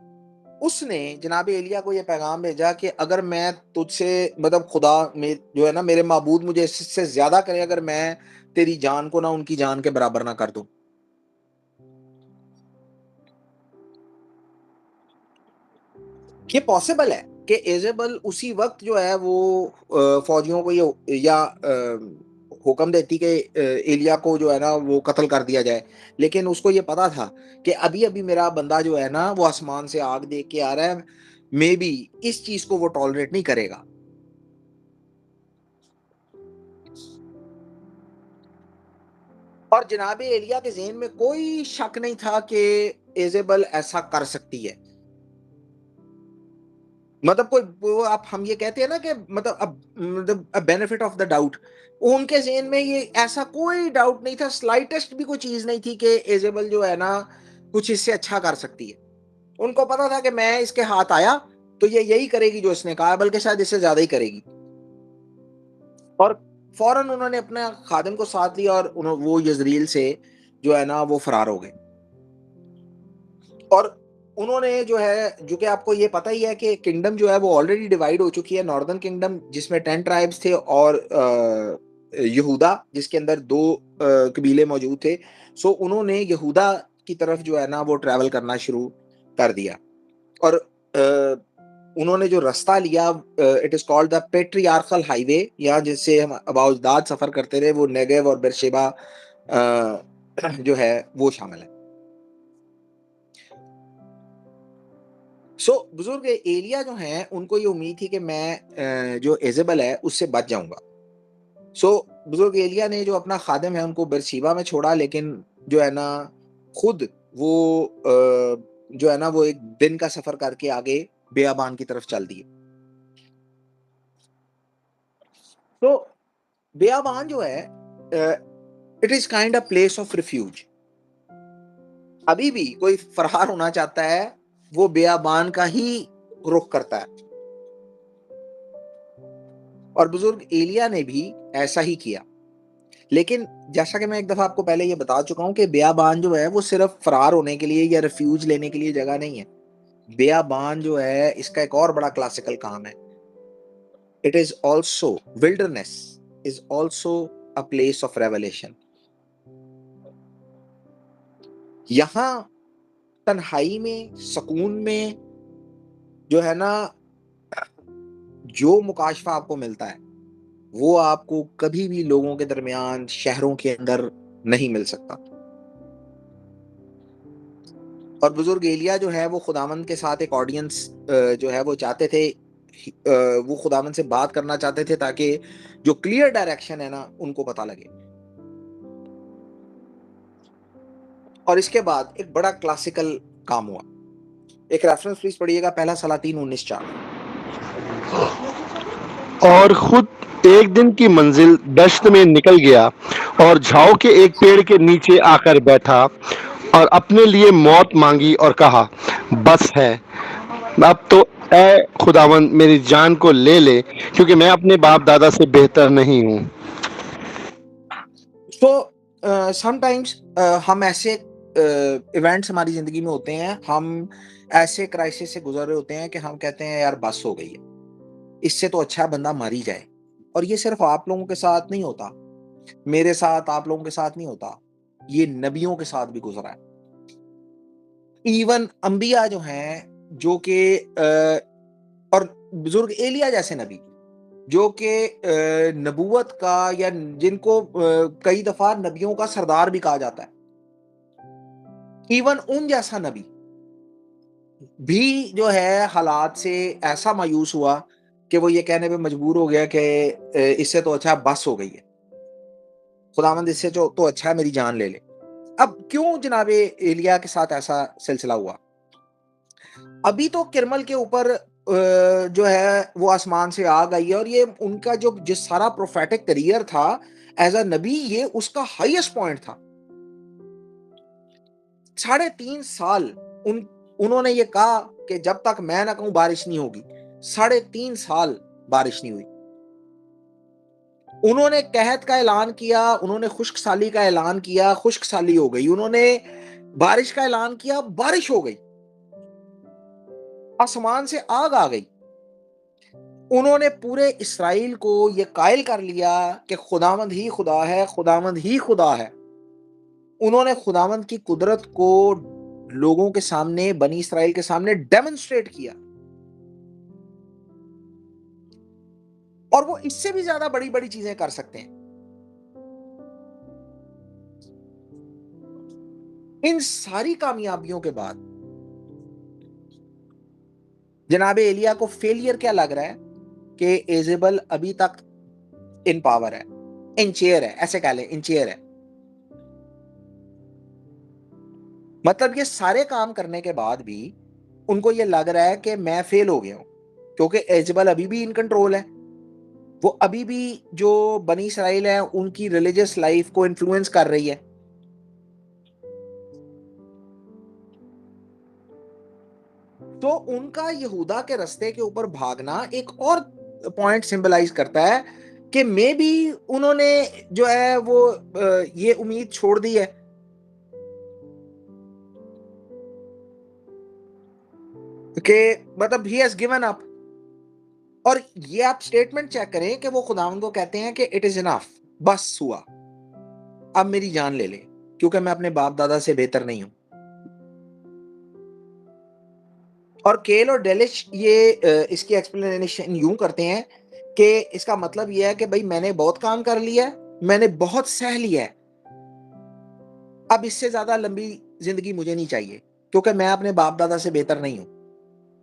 उसने जनाब एलिया को ये पैगाम भेजा कि अगर मैं तुझसे मतलब खुदा में जो है ना मेरे माबूद मुझे इससे ज्यादा करे, अगर मैं तेरी जान को ना उनकी जान के बराबर ना कर दूं। ये पॉसिबल है कि इजेबल उसी वक्त जो है वो फौजियों को ये या हुक्म देती कि एलिया को जो है ना वो कत्ल कर दिया जाए, लेकिन उसको ये पता था कि अभी अभी मेरा बंदा जो है ना वो आसमान से आग देख के आ रहा है, मे बी इस चीज को वो टॉलरेट नहीं करेगा। और जनाब एलिया के ज़हन में कोई शक नहीं था कि इजेबल ऐसा कर सकती है। मतलब कोई वो आप हम ये कहते हैं ना कि मतलब बेनिफिट ऑफ द डाउट, उनके ज़हन में ये ऐसा कोई डाउट नहीं था, स्लाइटेस्ट भी कोई चीज नहीं थी कि इजेबल जो है ना कुछ इससे अच्छा कर सकती है। उनको पता था कि मैं इसके हाथ आया तो ये यही करेगी जो इसने कहा, बल्कि शायद इससे ज्यादा ही करेगी। और फौरन उन्होंने अपने खादिम को साथ लिया और वो यजरील से जो है ना वो फरार हो गए। और उन्होंने जो है, जो कि आपको ये पता ही है कि किंगडम जो है वो ऑलरेडी डिवाइड हो चुकी है। नॉर्दर्न किंगडम जिसमें 10 ट्राइब्स थे और यहूदा जिसके अंदर 2 कबीले मौजूद थे। सो उन्होंने यहूदा की तरफ जो है ना वो ट्रैवल करना शुरू कर दिया, और उन्होंने जो रास्ता लिया it is called the patriarchal highway, या जिससे हम अबाउजदाद सफर करते रहे, वो नेगेव और बेरशेबा जो है वो शामिल है। सो बुजुर्ग एलिया जो हैं उनको ये उम्मीद थी कि मैं जो इजेबल है उससे बच जाऊंगा। सो बुजुर्ग एलिया ने जो अपना खादिम है उनको बेरशेबा में छोड़ा, लेकिन जो है ना खुद वो जो है ना वो एक दिन का सफर करके आगे बेयाबान की तरफ चल दिए। तो बेयाबान जो है it is kind a place of refuge. अभी भी कोई फरार होना चाहता है वो बेयाबान का ही रुख करता है, और बुजुर्ग एलिया ने भी ऐसा ही किया। लेकिन जैसा कि मैं एक दफा आपको पहले ये बता चुका हूं कि बियाबान जो है वो सिर्फ फरार होने के लिए या रिफ्यूज लेने के लिए जगह नहीं है। बियाबान जो है इसका एक और बड़ा क्लासिकल काम है। It is also, wilderness is also a place of revelation. यहां तन्हाई में, सुकून में जो है ना, जो मुकाशफा आपको मिलता है वो आपको कभी भी लोगों के दरमियान, शहरों के अंदर नहीं मिल सकता। और बुजुर्ग एलिया जो है वो खुदावंद के साथ एक ऑडियंस जो है वो चाहते थे, वो खुदावंद से बात करना चाहते थे ताकि जो क्लियर डायरेक्शन है ना उनको पता लगे। और इसके बाद एक बड़ा क्लासिकल काम हुआ। एक रेफरेंस प्लीज पढ़िएगा, पहला सलातीन 19:4। और खुद एक दिन की मंजिल दश्त में निकल गया और झाओ के एक पेड़ के नीचे आकर बैठा और अपने लिए मौत मांगी और कहा, बस है, अब तो ए खुदावंद मेरी जान को ले ले, क्योंकि मैं अपने बाप दादा से बेहतर नहीं हूँ। तो समटाइम्स हम ऐसे इवेंट्स हमारी जिंदगी में होते हैं, हम ऐसे क्राइसिस से गुजर रहे होते हैं कि हम कहते हैं यार बस हो गई है, इससे तो अच्छा बंदा मर ही जाए। और ये सिर्फ आप लोगों के साथ नहीं होता, मेरे साथ, आप लोगों के साथ नहीं होता, ये नबियों के साथ भी गुजरा है। इवन अंबिया जो हैं, जो कि और बुजुर्ग एलिया जैसे नबी जो कि नबूवत का, या जिनको कई दफा नबियों का सरदार भी कहा जाता है, इवन उन जैसा नबी भी जो है हालात से ऐसा मायूस हुआ कि वो ये कहने पे मजबूर हो गया कि इससे तो अच्छा बस हो गई है, खुदावंद इससे तो अच्छा है मेरी जान ले ले। अब क्यों जनाबे एलिया के साथ ऐसा सिलसिला हुआ? अभी तो किरमल के ऊपर जो है वो आसमान से आग आई है, और ये उनका जो जिस सारा प्रोफेटिक करियर था एज अ नबी, ये उसका हाईएस्ट पॉइंट था। 3.5 साल उन्होंने ये कहा कि जब तक मैं ना कहूं बारिश नहीं होगी। 3.5 साल बारिश नहीं हुई। उन्होंने कहत का ऐलान किया, उन्होंने खुश्क साली का ऐलान किया, खुश्क साली हो गई। उन्होंने बारिश का ऐलान किया, बारिश हो गई। आसमान से आग आ गई। उन्होंने पूरे इस्राएल को ये कायल कर लिया कि खुदावंद ही खुदा है, खुदावंद ही खुदा है। उन्होंने खुदावंद की कुदरत को लोगों के सामने, बनी इस्राएल के सामने डेमोन्स्ट्रेट किया। और वो इससे भी ज्यादा बड़ी बड़ी चीजें कर सकते हैं। इन सारी कामयाबियों के बाद जनाबे एलिया को फेलियर क्या लग रहा है कि एजेबल अभी तक इन पावर है, इन चेयर है, ऐसे कह लें, इन चेयर है। मतलब ये सारे काम करने के बाद भी उनको ये लग रहा है कि मैं फेल हो गया हूं, क्योंकि एजेबल अभी भी इन कंट्रोल है। वो अभी भी जो बनी इसराइल है उनकी रिलीजियस लाइफ को इन्फ्लुएंस कर रही है। तो उनका यहूदा के रास्ते के ऊपर भागना एक और पॉइंट सिंबलाइज करता है कि मे बी उन्होंने जो है वो ये उम्मीद छोड़ दी है कि मतलब ही हैज गिवन अप। और ये आप स्टेटमेंट चेक करें कि वो खुदावंद को कहते हैं कि इट इज इनफ, बस हुआ, अब मेरी जान ले ले, क्योंकि मैं अपने बाप दादा से बेहतर नहीं हूं। और केल और डेलिश ये इसकी एक्सप्लेनेशन यूं करते हैं कि इसका मतलब ये है कि भाई मैंने बहुत काम कर लिया है, मैंने बहुत सह लिया है, अब इससे ज्यादा लंबी जिंदगी मुझे नहीं चाहिए, क्योंकि मैं अपने बाप दादा से बेहतर नहीं हूं,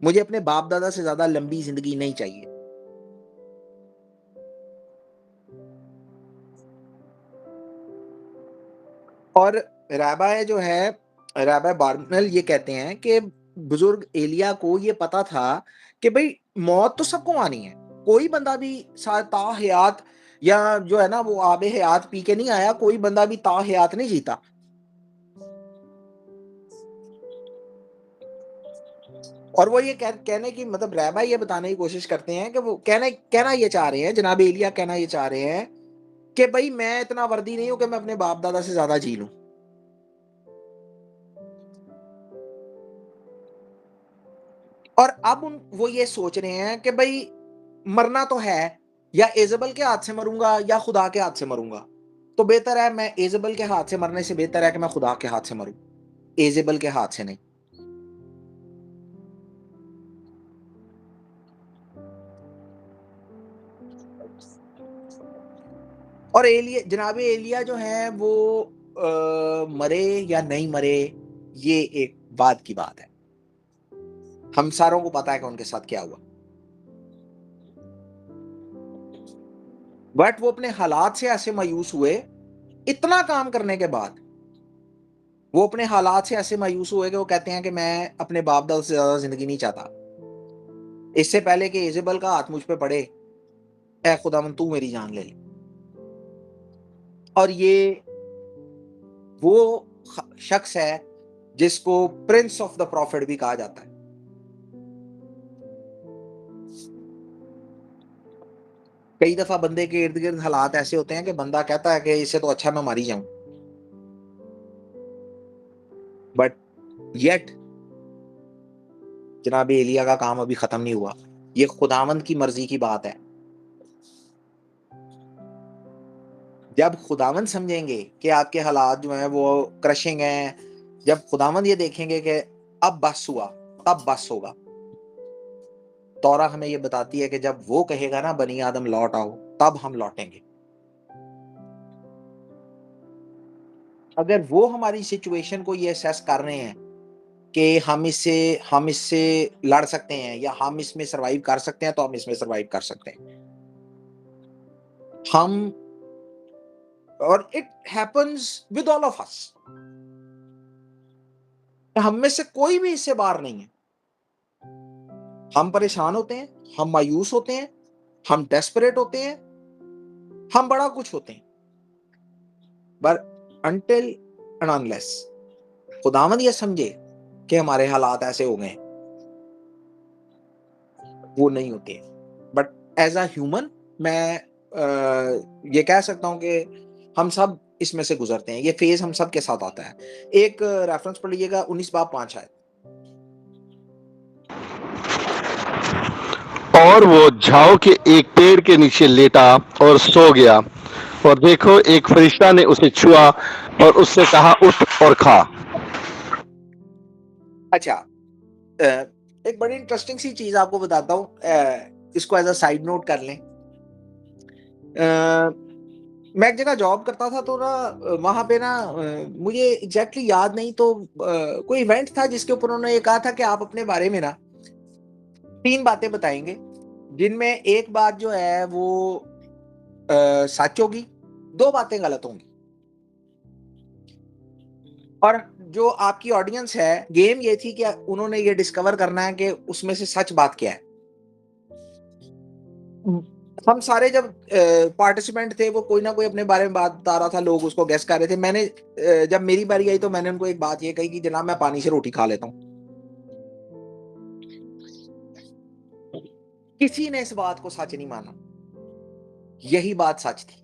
मुझे अपने बाप दादा से ज्यादा लंबी जिंदगी नहीं चाहिए। और राबाय जो है, राबाय बार्नल ये कहते हैं कि बुजुर्ग एलिया को ये पता था कि भाई मौत तो सबको आनी है, कोई बंदा भी ताहयात या जो है ना वो आबे हयात पी के नहीं आया, कोई बंदा भी ताहयात नहीं जीता। और वो ये कहने की मतलब राबाय ये बताने की कोशिश करते हैं कि वो कहना ये चाह रहे हैं, जनाब एलिया कहना ये चाह रहे हैं कि भाई मैं इतना वर्दी नहीं हूं कि मैं अपने बाप दादा से ज्यादा जी लूं। और अब वो ये सोच रहे हैं कि भाई मरना तो है, या एजेबल के हाथ से मरूंगा या खुदा के हाथ से मरूंगा। तो बेहतर है मैं एजेबल के हाथ से मरने से बेहतर है कि मैं खुदा के हाथ से मरूं, एजेबल के हाथ से नहीं। और एलिया, जनाब एलिया जो है वो मरे या नहीं मरे, ये एक बाद की बात है। हम सारों को पता है कि उनके साथ क्या हुआ, बट वो अपने हालात से ऐसे मायूस हुए, इतना काम करने के बाद वो अपने हालात से ऐसे मायूस हुए कि वो कहते हैं कि मैं अपने बाप दादा से ज्यादा जिंदगी नहीं चाहता। इससे पहले कि इजेबल का हाथ मुझ पे पड़े, ऐ खुदावन तू मेरी जान ले ले। और ये वो शख्स है जिसको प्रिंस ऑफ द प्रॉफिट भी कहा जाता है। कई दफा बंदे के इर्द गिर्द हालात ऐसे होते हैं कि बंदा कहता है कि इससे तो अच्छा मैं मारी जाऊं, बट येट जनाब एलिया का काम अभी खत्म नहीं हुआ। ये खुदावंद की मर्जी की बात है। जब खुदावंद समझेंगे कि आपके हालात जो हैं वो क्रशिंग हैं, जब खुदावंद ये देखेंगे कि अब बस हुआ, तब बस होगा। तौरा हमें ये बताती है कि जब वो कहेगा ना बनी आदम लौट आओ, तब हम लौटेंगे। अगर वो हमारी सिचुएशन को ये असेस कर रहे हैं कि हम इससे लड़ सकते हैं या हम इसमें सरवाइव कर सकते हैं, तो हम इसमें सरवाइव कर सकते हैं। हम, और it happens with all of us, हम में से कोई भी इससे बाहर नहीं है। हम परेशान होते हैं, हम मायूस होते हैं, हम डेस्परेट होते हैं, हम बड़ा कुछ होते हैं, बट अनटिल एंड अनलेस खुदावंद ये समझे कि हमारे हालात ऐसे हो गए, वो नहीं होते। बट एज अ ह्यूमन मैं ये कह सकता हूं कि हम सब इसमें से गुजरते हैं, ये फेज हम सब के साथ आता है। एक रेफरेंस पढ़ लीजिएगा 19 बाब 5 आयत। और वो झाओ के एक पेड़ के नीचे लेटा और सो गया, और देखो एक फरिश्ता ने उसे छुआ और उससे कहा उठ और खा। अच्छा, एक बड़ी इंटरेस्टिंग सी चीज आपको बताता हूँ, इसको एज अ साइड नोट कर लें। मैं एक जगह जॉब करता था, तो ना वहां पे ना मुझे एग्जैक्टली याद नहीं, तो कोई इवेंट था जिसके ऊपर उन्होंने ये कहा था कि आप अपने बारे में ना 3 बातें बताएंगे, जिनमें एक बात जो है वो सच होगी, 2 बातें गलत होंगी। और जो आपकी ऑडियंस है, गेम ये थी कि उन्होंने ये डिस्कवर करना है कि उसमें से सच बात क्या है। हम सारे जब पार्टिसिपेंट थे, वो कोई ना कोई अपने बारे में बात बता रहा था, लोग उसको गेस कर रहे थे। मैंने जब मेरी बारी आई तो मैंने उनको एक बात ये कही कि जनाब मैं पानी से रोटी खा लेता हूँ। किसी ने इस बात को सच नहीं माना, यही बात सच थी,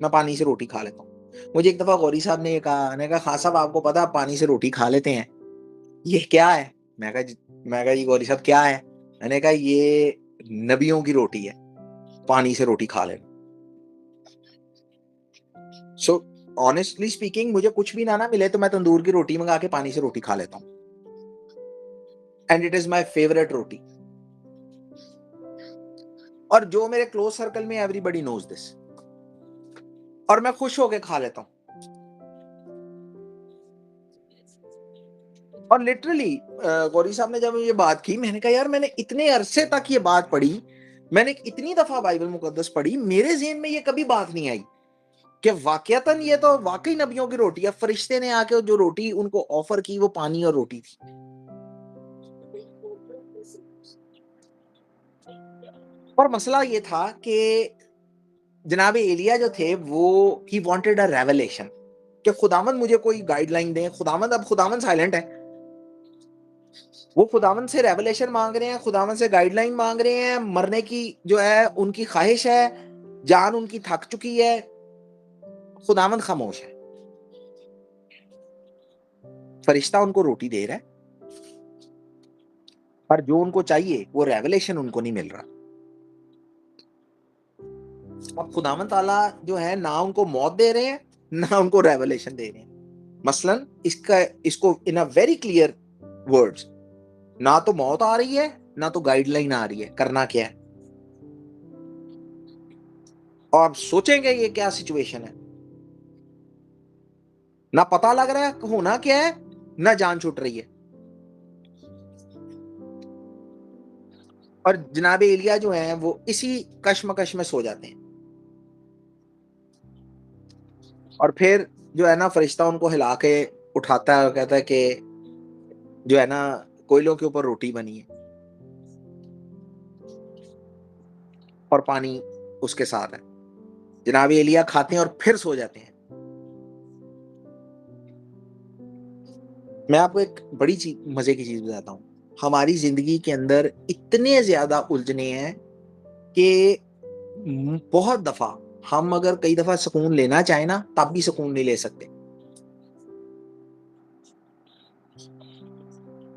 मैं पानी से रोटी खा लेता हूँ। मुझे एक दफा गौरी साहब ने ये कहा, मैंने कहा खान साहब आपको पता है पानी से रोटी खा लेते हैं, ये क्या है? मैं कहा जी गौरी साहब क्या है? मैंने कहा ये नबियों की रोटी है, पानी से रोटी खा लेना। सो ऑनेस्टली स्पीकिंग, मुझे कुछ भी ना मिले तो मैं तंदूर की रोटी मंगा के पानी से रोटी खा लेता हूँ, and it is my favourite roti. और जो मेरे क्लोज सर्कल में, एवरीबडी नोज दिस, और मैं खुश होके खा लेता हूँ। और लिटरली गौरी साहब ने जब ये बात की, मैंने कहा यार मैंने इतने अरसे तक ये बात पढ़ी, मैंने इतनी दफा बाइबल मुकद्दस पढ़ी, मेरे ज़हन में ये कभी बात नहीं आई कि वाकयातन ये तो वाकई नबियों की रोटी है। फरिश्ते ने आके जो रोटी उनको ऑफर की वो पानी और रोटी थी। और मसला ये था कि जनाब एलिया जो थे वो ही वांटेड अ रेवलेशन, कि खुदावंद मुझे कोई गाइडलाइन दें। खुदावंद, अब खुदावंद साइलेंट है, वो खुदावंद से रेवलेशन मांग रहे हैं, खुदावंद से गाइडलाइन मांग रहे हैं। मरने की जो है उनकी ख्वाहिश है, जान उनकी थक चुकी है, खुदावंद खामोश है, फरिश्ता उनको रोटी दे रहा है, पर जो उनको चाहिए वो रेवलेशन उनको नहीं मिल रहा। अब खुदावंद ताला जो है ना उनको मौत दे रहे हैं ना उनको रेवलेशन दे रहे हैं। मसलन इसको इन अ वेरी क्लियर वर्ड्स, ना तो मौत आ रही है ना तो गाइडलाइन आ रही है, करना क्या है। और आप सोचेंगे ये क्या सिचुएशन है, ना पता लग रहा है होना क्या है, ना जान छूट रही है। और जनाब एलिया जो है वो इसी कश्मकश में सो जाते हैं। और फिर जो है ना फरिश्ता उनको हिला के उठाता है और कहता है कि जो है ना कोयलों के ऊपर रोटी बनी है और पानी उसके साथ है। जनाब एलिया खाते हैं और फिर सो जाते हैं। मैं आपको एक बड़ी चीज, मजे की चीज बताता हूं। हमारी जिंदगी के अंदर इतने ज्यादा उलझने हैं कि बहुत दफा हम अगर कई दफा सुकून लेना चाहे ना तब भी सुकून नहीं ले सकते,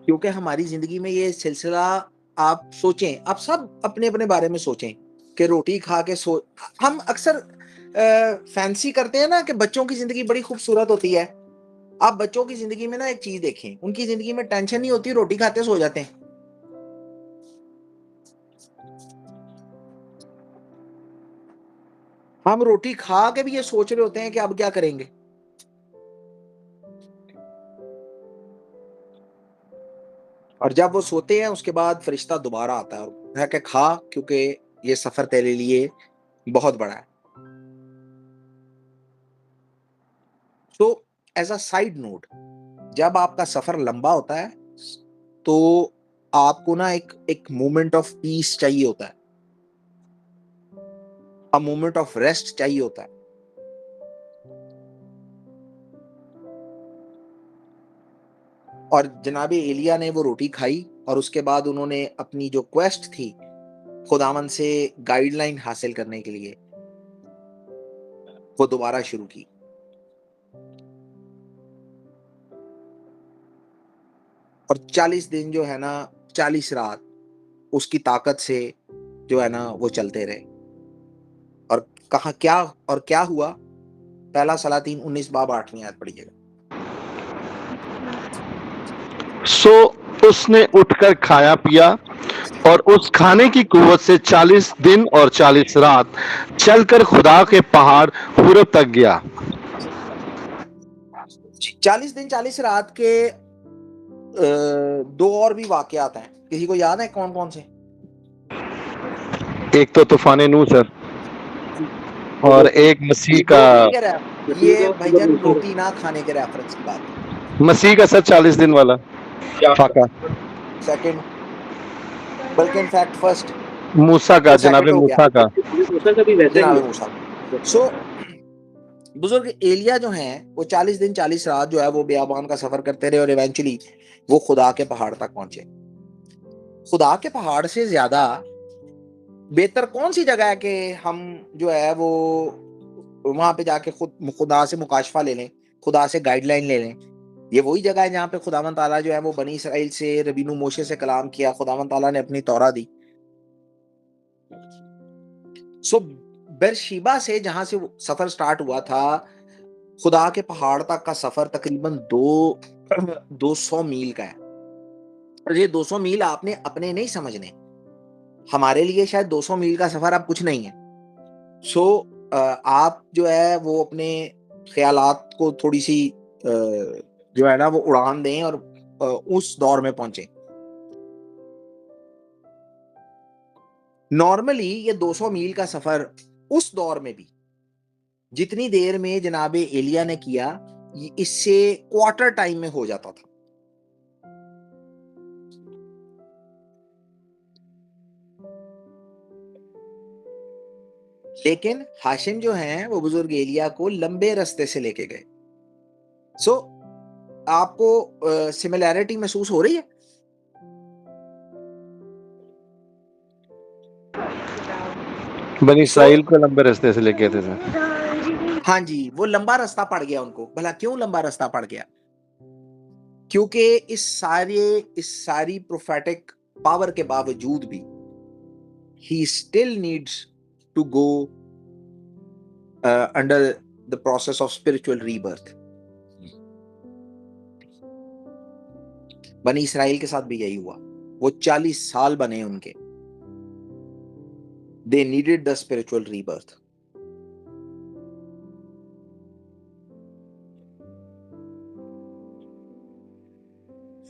क्योंकि हमारी जिंदगी में ये सिलसिला, आप सोचें, आप सब अपने अपने बारे में सोचें कि रोटी खा के हम अक्सर फैंसी करते हैं ना कि बच्चों की जिंदगी बड़ी खूबसूरत होती है। आप बच्चों की जिंदगी में ना एक चीज देखें, उनकी जिंदगी में टेंशन नहीं होती, रोटी खाते सो जाते हैं। हम रोटी खा के भी ये सोच रहे होते हैं कि अब क्या करेंगे। और जब वो सोते हैं उसके बाद फरिश्ता दोबारा आता है और कह के खा, क्योंकि ये सफर तेरे लिए बहुत बड़ा है। तो एज अ साइड नोट, जब आपका सफर लंबा होता है तो आपको ना एक मोमेंट ऑफ पीस चाहिए होता है, अ मोमेंट ऑफ रेस्ट चाहिए होता है। और जनाब एलिया ने वो रोटी खाई और उसके बाद उन्होंने अपनी जो क्वेस्ट थी खुदावन से गाइडलाइन हासिल करने के लिए वो दोबारा शुरू की। और 40 दिन जो है ना, 40 रात उसकी ताकत से जो है ना वो चलते रहे। और कहा क्या और क्या हुआ, पहला सलातीन 19 बाब 8वीं आयत पढ़िएगा। सो उसने उठकर खाया पिया और उस खाने की कुव्वत से 40 दिन और 40 रात चलकर खुदा के पहाड़ हुरब तक गया। 40 दिन 40 रात के दो और भी वाकयात हैं, किसी को याद है कौन कौन से? एक तो तूफान नूह सर, और एक मसीह का, ये भाईजान रोटी ना खाने के रेफरेंस की बात है। मसीह का सर 40 दिन वाला फाका, सेकंड, बल्कि इनफैक्ट फर्स्ट मूसा का, जनाब मूसा का, जनाब मूसा। सो बुजुर्ग एलिया जो हैं वो 40 दिन 40 रात जो है वो बियाबान का सफर करते रहे और इवेंचुअली वो खुदा के पहाड़ तक पहुंचे। खुदा के पहाड़ से ज्यादा बेहतर कौन सी जगह है कि हम जो है वो वहां पे जाके खुदा से मुकाशफा ले लें, खुदा से गाइडलाइन ले लें। ये वही जगह है जहाँ पे खुदावंद ताला जो है वो बनी इसराइल से, रबीनु मोशे से कलाम किया, खुदावंद ताला ने अपनी तौरा दी। सो बेरशीबा से जहां से सफर स्टार्ट हुआ था, खुदा के पहाड़ तक का सफर तकरीबन 200 मील का है। और ये 200 मील आपने अपने नहीं समझने, हमारे लिए शायद 200 मील का सफर अब कुछ नहीं है। सो आप जो है वो अपने ख्यालात को थोड़ी सी जो है ना वो उड़ान दें और उस दौर में पहुंचे। नॉर्मली ये 200 मील का सफर उस दौर में भी जितनी देर में जनाब एलिया ने किया, इससे क्वार्टर टाइम में हो जाता था। लेकिन हाशिम जो हैं वो बुजुर्ग एलिया को लंबे रास्ते से लेके गए। सो आपको सिमिलैरिटी महसूस हो रही है? बनी इसराइल को लंबे रास्ते से लेके थे। हाँ जी, वो लंबा रास्ता पड़ गया उनको। भला क्यों लंबा रास्ता पड़ गया? क्योंकि इस सारी प्रोफेटिक पावर के बावजूद भी he still needs to go under the process of spiritual rebirth. बनी इसराइल के साथ भी यही हुआ। वो 40 साल बने उनके। They needed the spiritual rebirth.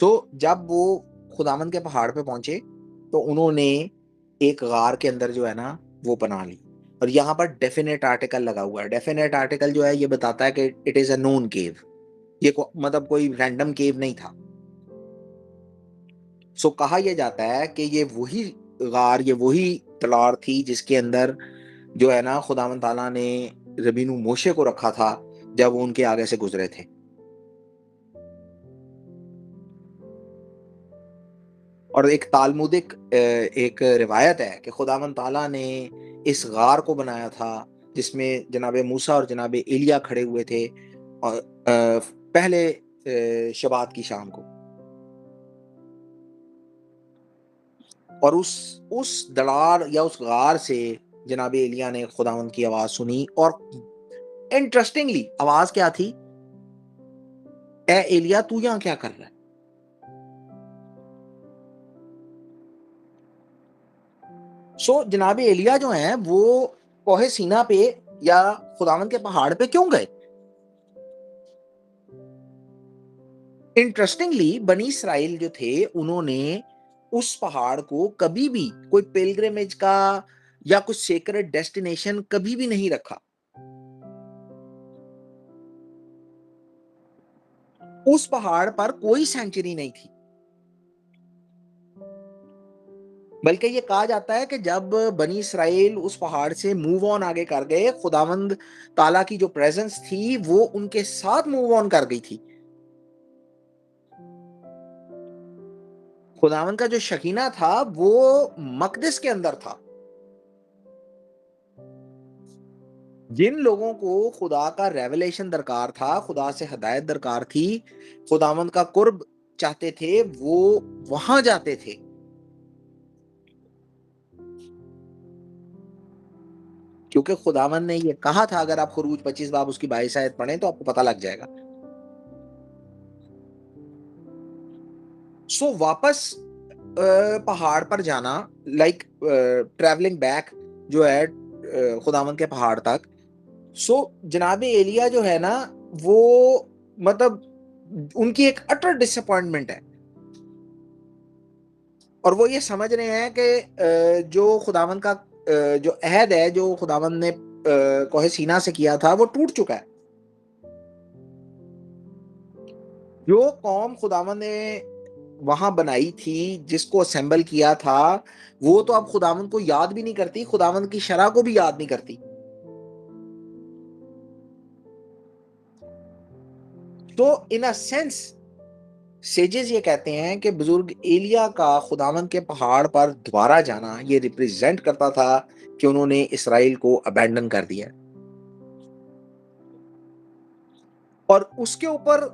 तो जब वो खुदावंद के पहाड़ पे पहुंचे तो उन्होंने एक गार के अंदर जो है ना वो बना ली। और यहाँ पर डेफिनेट आर्टिकल लगा हुआ है। डेफिनेट आर्टिकल जो है ये बताता है कि इट इज अ नोन केव। ये मतलब कोई रैंडम केव नहीं था। सो कहा यह जाता है कि ये वही गार, ये वही तलार थी जिसके अंदर जो है ना खुदावंद ताला ने रबीनु मोशे को रखा था जब वो उनके आगे से गुजरे थे। और एक तालमुदिक एक रिवायत है कि खुदावंद ताला ने इस गार को बनाया था जिसमें जनाबे मूसा और जनाबे एलिया खड़े हुए थे और पहले शबात की शाम को। और उस दलार या उस गार से जनाबे एलिया ने खुदावंद की आवाज सुनी। और इंटरेस्टिंगली आवाज क्या थी? ए एलिया, तू यहां क्या कर रहा है? सो जनाबे एलिया जो हैं वो कोहे सीना पे या खुदावंद के पहाड़ पे क्यों गए? इंटरेस्टिंगली बनी इसराइल जो थे उन्होंने उस पहाड़ को कभी भी कोई पिलग्रिमेज का या कुछ सेक्रेट डेस्टिनेशन कभी भी नहीं रखा। उस पहाड़ पर कोई सेंचुरी नहीं थी। बल्कि ये कहा जाता है कि जब बनी इसराइल उस पहाड़ से मूव ऑन आगे कर गए, खुदावंद ताला की जो प्रेजेंस थी वो उनके साथ मूव ऑन कर गई थी। खुदावंद का जो शकीना था वो मकदस के अंदर था। जिन लोगों को खुदा का रेवलेशन दरकार था, खुदा से हदायत दरकार थी, खुदावंद का कुर्ब चाहते थे, वो वहां जाते थे। क्योंकि खुदावंद ने ये कहा था, अगर आप खुरूज 25 बाब उसकी 22 आयत पढ़ें तो आपको पता लग जाएगा। सो वापस पहाड़ पर जाना, लाइक ट्रैवलिंग बैक जो है खुदावंद के पहाड़ तक। सो जनाबे एलिया जो है ना वो मतलब उनकी एक अटर डिसअपॉइंटमेंट है। और वो ये समझ रहे हैं कि जो खुदावंद का जो अहद है जो खुदावंद ने कोहे सीना से किया था वो टूट चुका है। जो कौम खुदावंद ने वहां बनाई थी, जिसको असेंबल किया था, वो तो अब खुदावंद को याद भी नहीं करती, खुदावंद की शरह को भी याद नहीं करती। तो इन अ सेंस सेजेस ये कहते हैं कि बुजुर्ग एलिया का खुदावंद के पहाड़ पर दोबारा जाना ये रिप्रेजेंट करता था कि उन्होंने इसराइल को अबैंडन कर दिया। और उसके ऊपर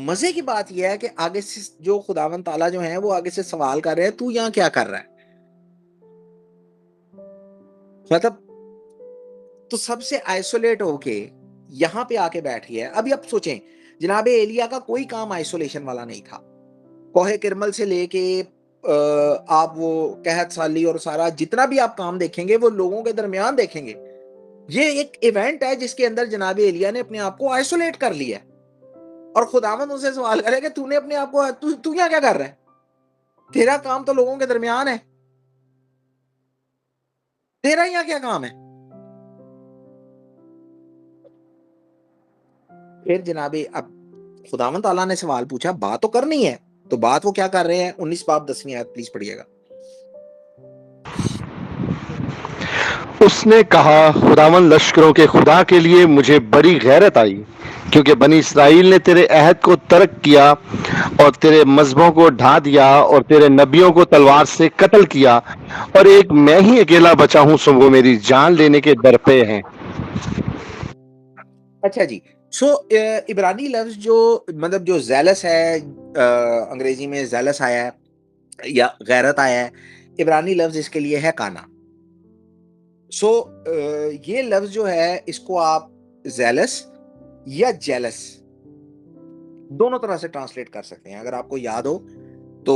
मजे की बात यह है कि आगे से जो खुदावंद ताला जो है वो आगे से सवाल कर रहे हैं, तू यहां क्या कर रहा है? मतलब तो सबसे आइसोलेट होके यहां पे आके बैठ गया है। अभी आप सोचें, जनाबे एलिया का कोई काम आइसोलेशन वाला नहीं था। कोहे किरमल से लेके आप वो कहत साली और सारा जितना भी आप काम देखेंगे वो लोगों के दरमियान देखेंगे। ये एक इवेंट है जिसके अंदर जनाबे एलिया ने अपने आप को आइसोलेट कर लिया। और खुदावंद उनसे सवाल करे कि तूने अपने आप को तू यहाँ क्या कर रहा है? तेरा काम तो लोगों के दरमियान है, तेरा यहाँ क्या काम है? फिर जनाबे अब खुदावंद ताला ने सवाल पूछा, बात तो करनी है, तो बात वो क्या कर रहे हैं? 19 बाब 10वीं आयत प्लीज पढ़िएगा। उसने कहा, खुदावंद लश्करों के खुदा के लिए मुझे बड़ी गैरत आई, क्योंकि बनी इसराइल ने तेरे अहद को तर्क किया और तेरे मजहबों को ढा दिया और तेरे नबियों को तलवार से कत्ल किया, और एक मैं ही अकेला बचा हूं, सो वो मेरी जान लेने के डर पे हैं। अच्छा जी। सो इब्रानी लफ्ज जो मतलब जो ज़ैलस है, अंग्रेजी में ज़ैलस आया है या गैरत आया है, इब्रानी लफ्ज इसके लिए है काना। सो ये लफ्ज जो है इसको आप ज़ैलस या जेलस दोनों तरह से ट्रांसलेट कर सकते हैं। अगर आपको याद हो तो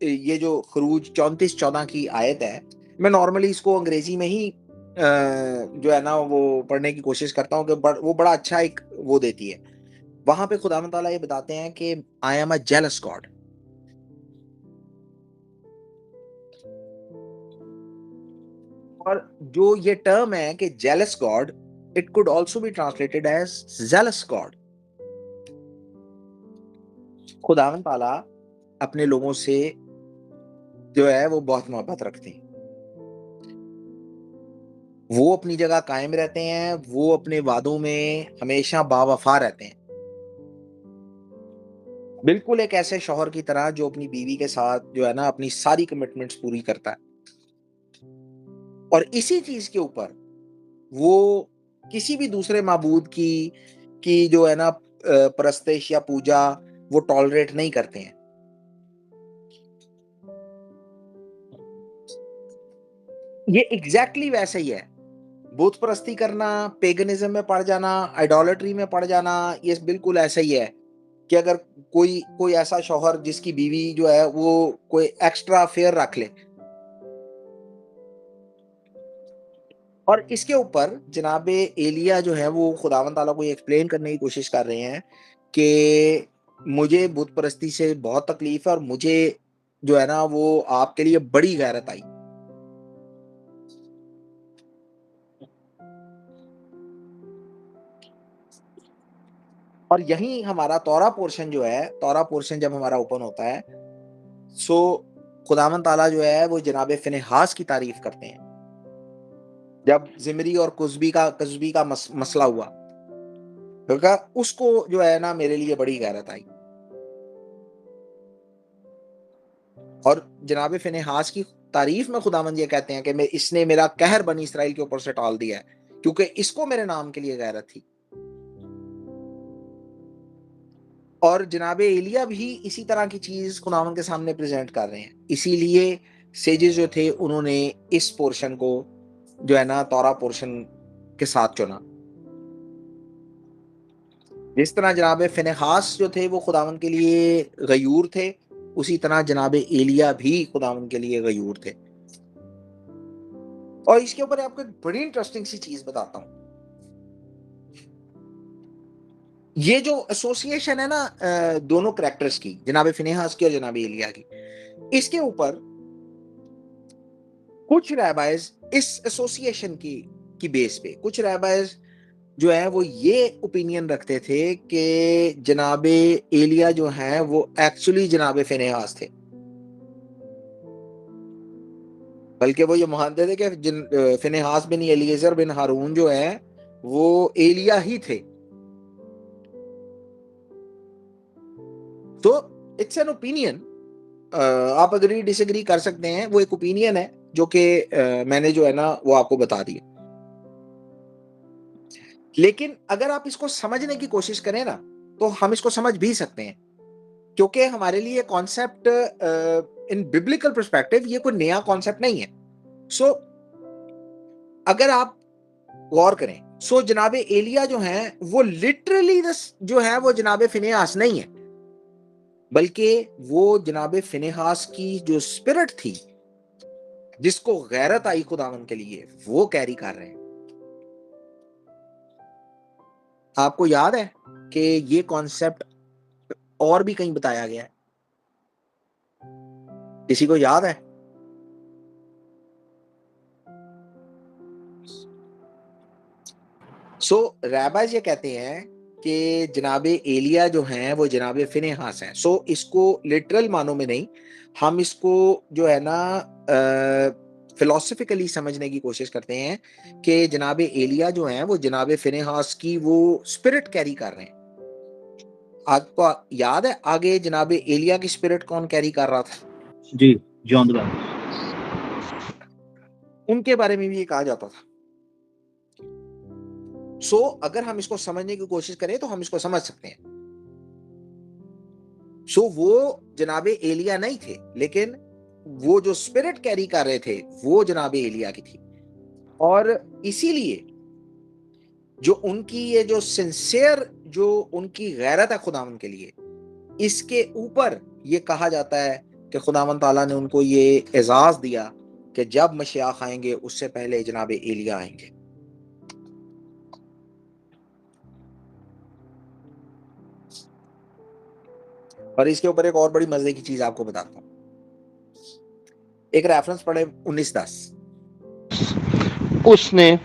ये जो खरूज 34-14 की आयत है, मैं नॉर्मली इसको अंग्रेजी में ही जो है ना वो पढ़ने की कोशिश करता हूँ कि वो बड़ा अच्छा एक वो देती है। वहां पे खुदा ताला ये बताते हैं कि I am a jealous God. और जो ये टर्म है कि jealous God, it could also be translated as jealous God. खुदावन ताला अपने लोगों से जो है वो बहुत मोहब्बत रखते हैं। वो अपनी जगह कायम रहते हैं, वो अपने वादों में हमेशा बावफा रहते हैं। बिल्कुल एक ऐसे शौहर की तरह जो अपनी बीवी के साथ जो है ना अपनी सारी कमिटमेंट्स पूरी करता है। और इसी चीज के ऊपर वो किसी भी दूसरे माबूद की जो है ना परस्तिश या पूजा वो टॉलरेट नहीं करते हैं। ये एग्जैक्टली वैसे ही है। बुत परस्ती करना, पेगनिज्म में पड़ जाना, आइडोलेट्री में पड़ जाना, ये बिल्कुल ऐसा ही है कि अगर कोई ऐसा शौहर जिसकी बीवी जो है वो कोई एक्स्ट्रा अफेयर रख ले, और इसके ऊपर जनाबे एलिया जो है वो खुदावंद ताला को एक्सप्लेन करने की कोशिश कर रहे हैं कि मुझे बुत परस्ती से बहुत तकलीफ है और मुझे जो है ना वो आपके लिए बड़ी गैरत आई। और यही हमारा तौरा पोर्शन जो है, तौरा पोर्शन जब हमारा ओपन होता है, सो खुदावंद ताला जो है वो जनाबे फिनेहास की तारीफ करते हैं। जब जिमरी और कुस्बी का मसला हुआ तो कहा उसको जो है ना मेरे लिए बड़ी गैरत आई। और जनाबे फिनेहास की तारीफ में खुदावंद ये कहते हैं कि मैं इसने मेरा कहर बनी इसराइल के ऊपर से टाल दिया है क्योंकि इसको मेरे नाम के लिए गैरत थी। और जनाबे एलिया भी इसी तरह की चीज खुदावंद के सामने प्रेजेंट कर रहे हैं। इसीलिए सेजेस जो थे उन्होंने इस पोर्शन को जो है ना तौरा पोर्शन के साथ चुना। जिस तरह जनाबे फिनेहास जो थे वो खुदावंद के लिए गयूर थे, उसी तरह जनाबे एलिया भी खुदावंद के लिए गयूर थे। और इसके ऊपर आपको एक बड़ी इंटरेस्टिंग सी चीज बताता हूं। ये जो एसोसिएशन है ना दोनों कैरेक्टर्स की, जनाबे फिनेहास की और जनाबे एलिया की, इसके ऊपर कुछ रैबाइज इस एसोसिएशन की बेस पे, कुछ रैबाइज जो है वो ये ओपिनियन रखते थे कि जनाबे एलिया जो है वो एक्चुअली जनाबे फिनेहास थे। बल्कि वो ये मानते थे कि फिनेहास बिन एलिएजर बिन हारून जो है वो एलिया ही थे। तो इट्स एन ओपिनियन, आप अग्री डिसएग्री कर सकते हैं, वो एक ओपिनियन है जो कि मैंने जो है ना वो आपको बता दिया। लेकिन अगर आप इसको समझने की कोशिश करें ना तो हम इसको समझ भी सकते हैं, क्योंकि हमारे लिए कॉन्सेप्ट इन बिब्लिकल पर्सपेक्टिव ये कोई नया कॉन्सेप्ट नहीं है। सो अगर आप गौर करें, सो जनाबे एलिया जो है वो लिटरली जो है वो जनाबे फिनेहास नहीं है, बल्कि वो जनाबे फिनेहास की जो स्पिरिट थी जिसको गैरत आई खुदावन के लिए, वो कैरी कर रहे हैं। आपको याद है कि ये कॉन्सेप्ट और भी कहीं बताया गया है? किसी को याद है? सो रैबाज ये कहते हैं कि जनाबे एलिया जो हैं वो जनाबे फिनेहास हैं। सो इसको लिटरल मानों में नहीं, हम इसको जो है ना फिलोसफिकली समझने की कोशिश करते हैं कि जनाबे एलिया जो हैं वो जनाबे फिनेहास की वो स्पिरिट कैरी कर रहे हैं। आपको याद है आगे जनाबे एलिया की स्पिरिट कौन कैरी कर रहा था? जी, जॉन द बैप्टिस्ट। उनके बारे में भी ये कहा जाता था। सो अगर हम इसको समझने की कोशिश करें तो हम इसको समझ सकते हैं। सो वो जनाबे एलिया नहीं थे, लेकिन वो जो स्पिरिट कैरी कर रहे थे वो जनाबे एलिया की थी। और इसीलिए जो उनकी ये जो सिंसियर जो उनकी गैरत है खुदावन के लिए, इसके ऊपर ये कहा जाता है कि खुदावन ताला ने उनको ये एजाज दिया कि जब मशियाख आएंगे उससे पहले जनाबे एलिया आएंगे। और इसके ऊपर एक और बड़ी मजे की चीज आपको बताता हूँ। एक रेफरेंस पढ़े 19:10। उसने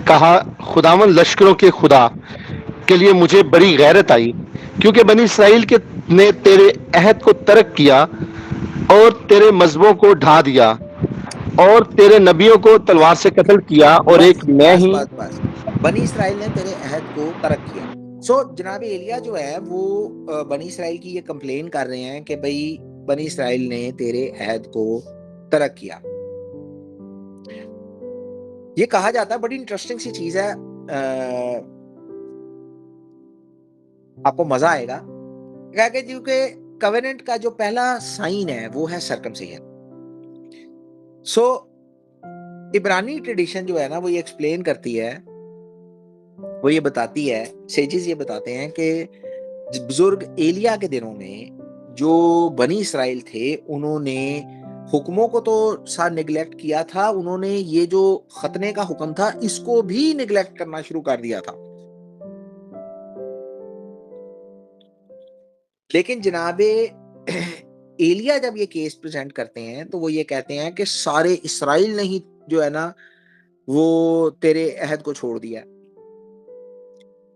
कहा, खुदावन लश्करों के खुदा के लिए मुझे बड़ी गैरत आई, क्योंकि बनी इसराइल के ने तेरे अहद को तर्क किया और तेरे मजहबों को ढा दिया और तेरे नबियों को तलवार से कत्ल किया, और बस एक मैं बस ही। बस बस बनी इसराइल ने तेरे अहद को तर्क किया। सो जनाब एलिया जो है वो बनी इसराइल की ये कंप्लेन कर रहे हैं कि भाई बनी इसराइल ने तेरे अहद को तर्क किया। ये कहा जाता है, बड़ी इंटरेस्टिंग सी चीज है, आपको मजा आएगा, क्योंकि कवेनेंट का जो पहला साइन है वो है सर्कमसिजन। सो इब्रानी ट्रेडिशन जो है ना वो ये एक्सप्लेन करती है, वो ये बताती है, सेजिस ये बताते हैं कि बुजुर्ग एलिया के दिनों में जो बनी इसराइल थे उन्होंने हुक्मों को तो सा निगलेक्ट किया था, उन्होंने ये जो खतने का हुक्म था इसको भी निगलेक्ट करना शुरू कर दिया था। लेकिन जनाबे एलिया जब ये केस प्रेजेंट करते हैं तो वो ये कहते हैं कि सारे इसराइल ने ही जो है ना वो तेरे अहद को छोड़ दिया,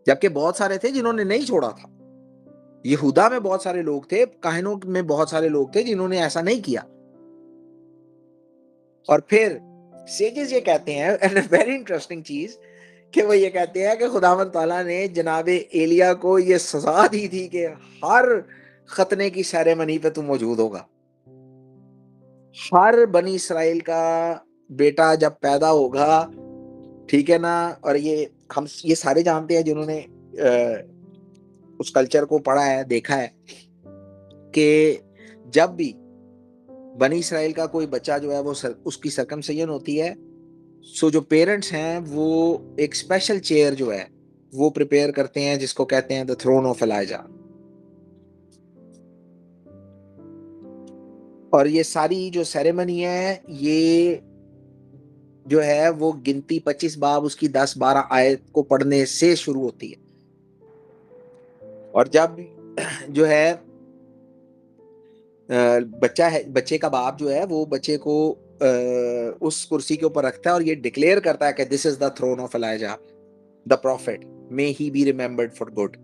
जबकि बहुत सारे थे जिन्होंने नहीं छोड़ा था। यहूदा में बहुत सारे लोग थे, काहिनों में बहुत सारे लोग थे जिन्होंने ऐसा नहीं किया। और फिर सेजेस ये कहते हैं, एंड वेरी इंटरेस्टिंग चीज, कि वो ये कहते हैं कि खुदावंद ताला ने जनाबे एलिया को ये सजा दी थी कि हर खतने की सेरेमनी पे तू मौजूद होगा। हर बनी इसराइल का बेटा जब पैदा होगा, ठीक है ना, और ये हम ये सारे जानते हैं जिन्होंने उस कल्चर को पढ़ा है, देखा है, कि जब भी बनी इसराइल का कोई बच्चा जो है वो उसकी सर्कमसिजन होती है, सो जो पेरेंट्स हैं वो एक स्पेशल चेयर जो है वो प्रिपेयर करते हैं जिसको कहते हैं द थ्रोन ऑफ एलाइजा। और ये सारी जो सेरेमनी है ये जो है वो गिनती 25 बाब उसकी 10-12 आयत को पढ़ने से शुरू होती है। और जब जो है बच्चा है, बच्चे का बाप जो है वो बच्चे को उस कुर्सी के ऊपर रखता है और ये डिक्लेयर करता है कि this is the throne of Elijah the prophet, may he be remembered for good.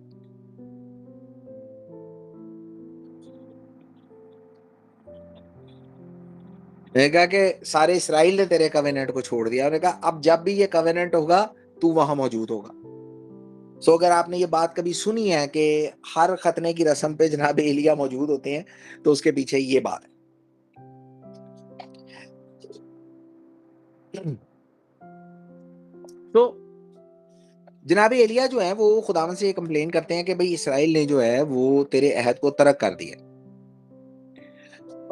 मैंने कहा कि सारे इसराइल ने तेरे कवेनेंट को छोड़ दिया। उन्होंने कहा अब जब भी ये कवेनेंट होगा तू वहां मौजूद होगा। सो अगर आपने ये बात कभी सुनी है कि हर खतने की रस्म पे जनाब एलिया मौजूद होते हैं, तो उसके पीछे ये बात है। तो जनाब एलिया जो है वो खुदावन से ये कंप्लेन करते हैं कि भाई इसराइल ने जो है वो तेरे अहद को तर्क कर दिया,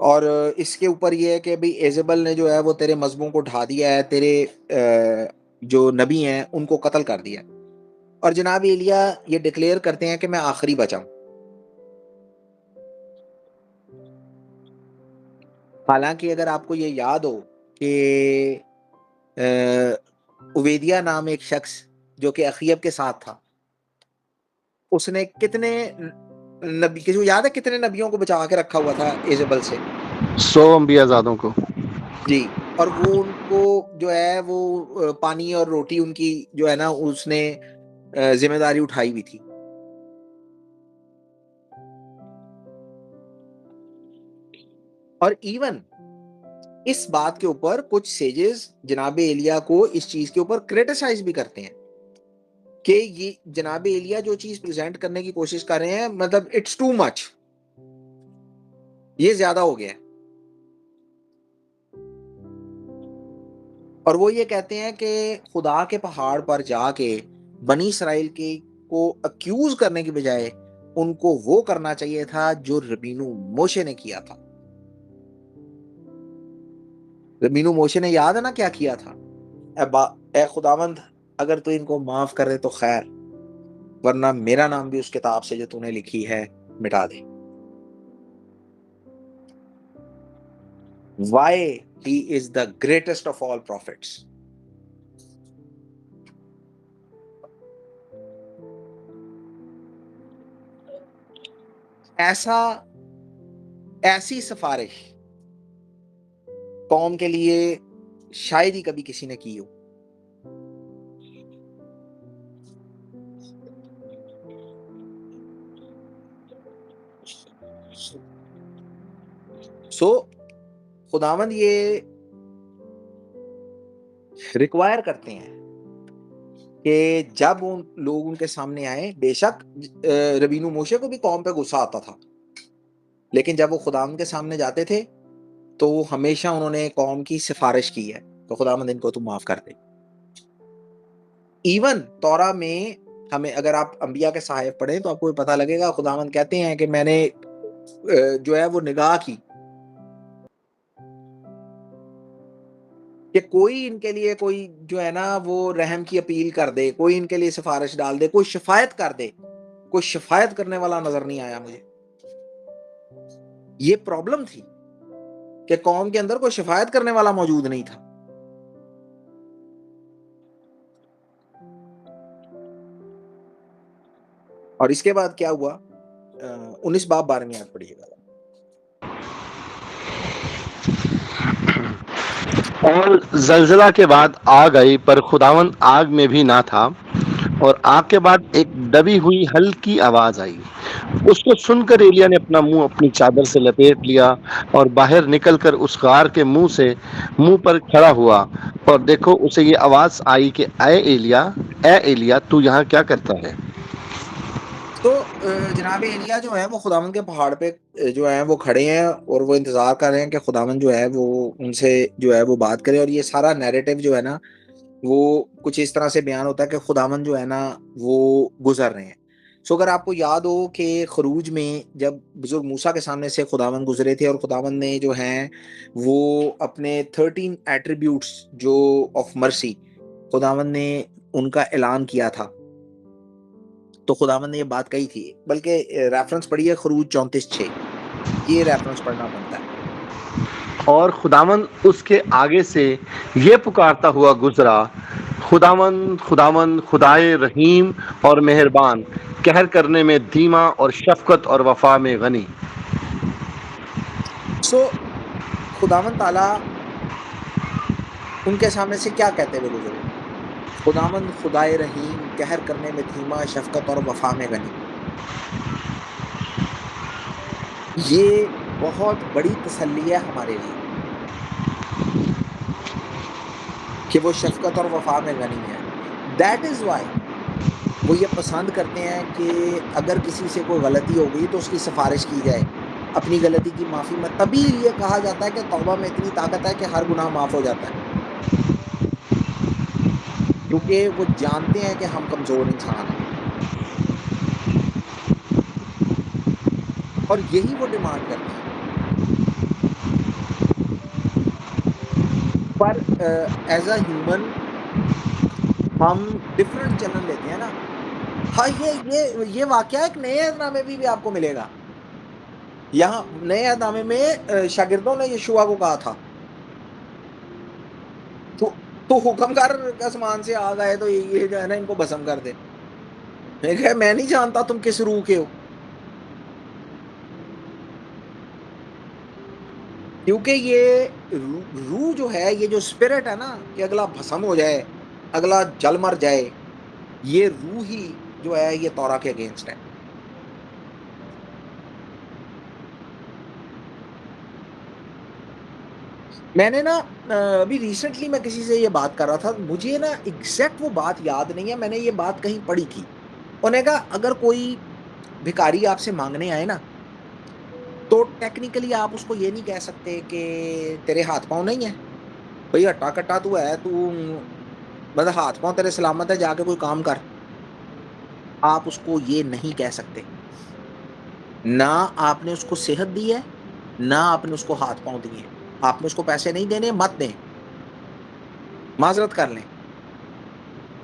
और इसके ऊपर ये है कि भाई एजेबल ने जो है वो तेरे मजहबों को ढा दिया है, तेरे जो नबी हैं उनको कत्ल कर दिया। और जनाब एलिया ये डिक्लेयर करते हैं कि मैं आखिरी बचा हूं। हालांकि अगर आपको ये याद हो कि उबैदिया नाम एक शख्स जो कि अखीब के साथ था, उसने कितने नबी, किसी को याद है कितने नबियों को बचा के रखा हुआ था एजेबल से? 100 अंबियाजादों को जी। और वो उनको जो है वो पानी और रोटी उनकी जो है ना उसने जिम्मेदारी उठाई हुई थी। और इवन इस बात के ऊपर कुछ सेजेस जनाबे एलिया को इस चीज के ऊपर क्रिटिसाइज भी करते हैं कि ये जनाबे एलिया जो चीज प्रेजेंट करने की कोशिश कर रहे हैं, मतलब इट्स टू मच, ये ज्यादा हो गया है। और वो ये कहते हैं कि खुदा के पहाड़ पर जाके बनी इसराइल के को अक्यूज करने की बजाय उनको वो करना चाहिए था जो रबीनु मोशे ने किया था। रबीनु मोशे ने याद है ना क्या किया था? ए खुदावंद, अगर तू इनको माफ करे तो खैर, वरना मेरा नाम भी उस किताब से जो तूने लिखी है मिटा दे। Why he is the greatest of all prophets. ऐसी सिफारिश कौम के लिए शायद ही कभी किसी ने की हो। खुदावंद ये रिक्वायर करते हैं कि जब उन लोग उनके सामने आए, बेशक रबीनु मोशे को भी कौम पे गुस्सा आता था, लेकिन जब वो खुदावंद के सामने जाते थे तो हमेशा उन्होंने कौम की सिफारिश की है तो खुदावंद इनको तुम माफ कर दे। इवन तौरा में हमें, अगर आप अंबिया के सहायफ पढ़ें तो आपको पता लगेगा, खुदावंद कहते हैं कि मैंने जो है वो निगाह की कि कोई इनके लिए, कोई जो है ना वो रहम की अपील कर दे, कोई इनके लिए सिफारिश डाल दे, कोई शिफायत कर दे। कोई शिफायत करने वाला नजर नहीं आया मुझे। ये प्रॉब्लम थी कि कौम के अंदर कोई शिफायत करने वाला मौजूद नहीं था। और इसके बाद क्या हुआ? 19 बाब 12वीं आयत पढ़िएगा। और जलजला के बाद आग आई, पर खुदावंद आग में भी ना था। और आग के बाद एक दबी हुई हल्की आवाज आई। उसको सुनकर एलिया ने अपना मुंह अपनी चादर से लपेट लिया और बाहर निकलकर उस गार के मुंह पर खड़ा हुआ। और देखो, उसे ये आवाज आई कि ए एलिया, तू यहाँ क्या करता है? तो जनाब एलिया जो है वो खुदावंद के पहाड़ पे जो है वो खड़े हैं और वो इंतजार कर रहे हैं कि खुदावंद जो है वो उनसे जो है वो बात करे। और ये सारा नैरेटिव जो है ना वो कुछ इस तरह से बयान होता है कि खुदावंद जो है ना वो गुजर रहे हैं। सो अगर आपको याद हो कि खरूज में जब बुजुर्ग मूसा के सामने से खुदावंद गुजरे थे और खुदावंद ने जो है वो अपने 13 एट्रीब्यूट्स जो ऑफ मर्सी खुदावंद ने उनका ऐलान किया था, तो खुदावंद ने ये बात कही थी। बल्कि रेफरेंस पढ़िए खरूज 34:6, ये रेफरेंस पढ़ना बनता है। और खुदावंद उसके आगे से ये पुकारता हुआ गुजरा, खुदावंद खुदावंद खुदाए रहीम और मेहरबान, कहर करने में धीमा और शफकत और वफा में गनी। सो खुदावंद ताला उनके सामने से क्या कहते हुए गुजरे? खुदावंद खुदाए रहीम, कहर करने में धीमा, शफकत और वफा में गनी। ये बहुत बड़ी तसल्ली है हमारे लिए कि वो शफकत और वफा में गनी है। दैट इज वाई वो ये पसंद करते हैं कि अगर किसी से कोई गलती हो गई तो उसकी सिफारिश की जाए, अपनी गलती की माफ़ी में। तभी ये कहा जाता है कि तौबा में इतनी ताकत है कि हर गुनाह माफ़ हो जाता है, क्योंकि वो जानते हैं कि हम कमज़ोर इंसान हैं। और यही वो डिमांड करते हैं। पर एज अ ह्यूमन हम डिफरेंट चलन लेते हैं ना। हाँ, ये वाकया एक नए अहदनामे में भी आपको मिलेगा। यहाँ नए अहदनामे में शागिर्दों ने यीशुआ को कहा था तो हुक्म कर आसमान से आ गए तो ये जो है ना इनको भस्म कर दे। मैं नहीं जानता तुम किस रूह के हो, क्योंकि ये रूह जो है, ये जो स्पिरिट है ना कि अगला भस्म हो जाए, अगला जल मर जाए, ये रूह ही जो है ये तौरा के अगेंस्ट है। मैंने ना अभी रिसेंटली मैं किसी से ये बात कर रहा था, मुझे ना एग्जैक्ट वो बात याद नहीं है, मैंने ये बात कहीं पढ़ी थी। उन्होंने कहा अगर कोई भिखारी आपसे मांगने आए ना तो टेक्निकली आप उसको ये नहीं कह सकते कि तेरे हाथ पांव नहीं है भाई, हट्टा कट्टा तू है, तू मतलब हाथ पांव तेरे सलामत है, जाके कोई काम कर। आप उसको ये नहीं कह सकते। ना आपने उसको सेहत दी है, ना आपने उसको हाथ पाँव दिए हैं। आपने उसको पैसे नहीं देने, मत दें, माज़रत कर लें।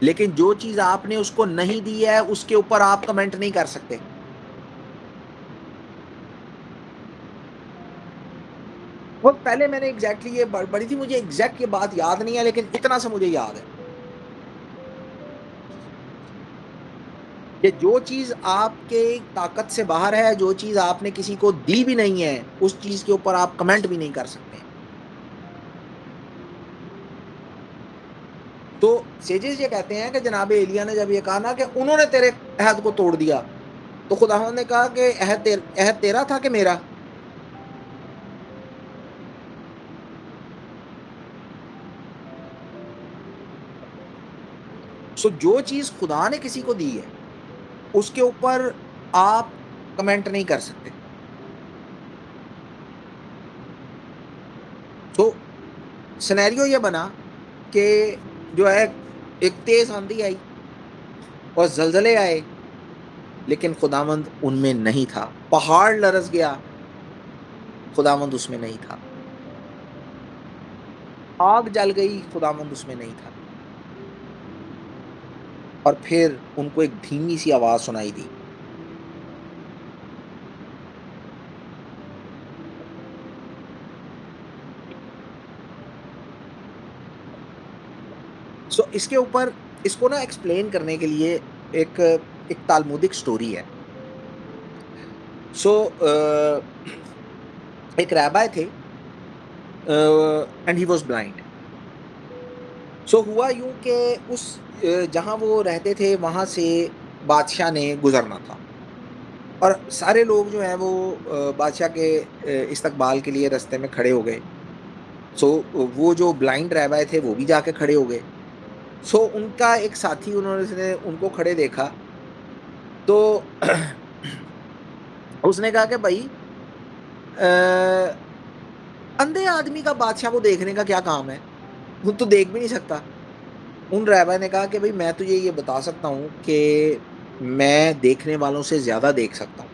लेकिन जो चीज़ आपने उसको नहीं दी है, उसके ऊपर आप कमेंट नहीं कर सकते। वो पहले मैंने एग्ज़ैक्टली ये पढ़ी थी, मुझे एग्ज़ैक्ट ये बात याद नहीं है, लेकिन इतना सा मुझे याद है कि जो चीज़ आपके ताकत से बाहर है, जो चीज़ आपने किसी को दी भी नहीं है, उस चीज़ के ऊपर आप कमेंट भी नहीं कर सकते। तो सेजेस ये कहते हैं कि जनाब एलिया ने जब ये कहा ना कि उन्होंने तेरे अहद को तोड़ दिया, तो खुदावंद ने कहा कि अहद तेरा था कि मेरा? सो जो चीज़ खुदा ने किसी को दी है, उसके ऊपर आप कमेंट नहीं कर सकते। तो सिनेरियो ये बना कि जो है एक तेज़ आंधी आई और ज़लज़ले आए, लेकिन खुदावंद उनमें नहीं था। पहाड़ लरज़ गया, खुदावंद उसमें नहीं था। आग जल गई, खुदावंद उसमें नहीं था। और फिर उनको एक धीमी सी आवाज़ सुनाई दी। सो इसके ऊपर इसको ना एक्सप्लेन करने के लिए एक एक तालमुदिक स्टोरी है। सो एक रैबाय थे एंड ही वाज ब्लाइंड। सो हुआ यूं कि उस जहां वो रहते थे वहां से बादशाह ने गुजरना था, और सारे लोग जो हैं वो बादशाह के इस्तकबाल के लिए रास्ते में खड़े हो गए। सो वो जो ब्लाइंड रैबाय थे वो भी जाके खड़े हो गए। सो उनका एक साथी उन्होंने उनको खड़े देखा, तो उसने कहा कि भाई अंधे आदमी का बादशाह को देखने का क्या काम है, वो तो देख भी नहीं सकता। उन रैबा ने कहा कि भाई मैं तुझे ये बता सकता हूँ कि मैं देखने वालों से ज़्यादा देख सकता हूँ।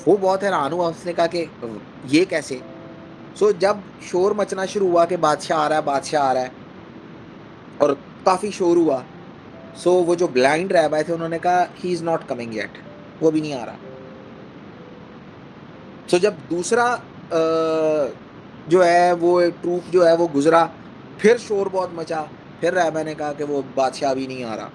वो बहुत हैरान हुआ, उसने कहा कि ये कैसे? सो जब शोर मचना शुरू हुआ कि बादशाह आ रहा है, बादशाह आ रहा है, और काफ़ी शोर हुआ, सो वो जो ब्लाइंड रैबा थे उन्होंने कहा he is not coming yet, वो भी नहीं आ रहा। सो जब दूसरा जो है वो ट्रूप जो है वो गुजरा, फिर शोर बहुत मचा, फिर रैबा ने कहा कि वो बादशाह भी नहीं आ रहा।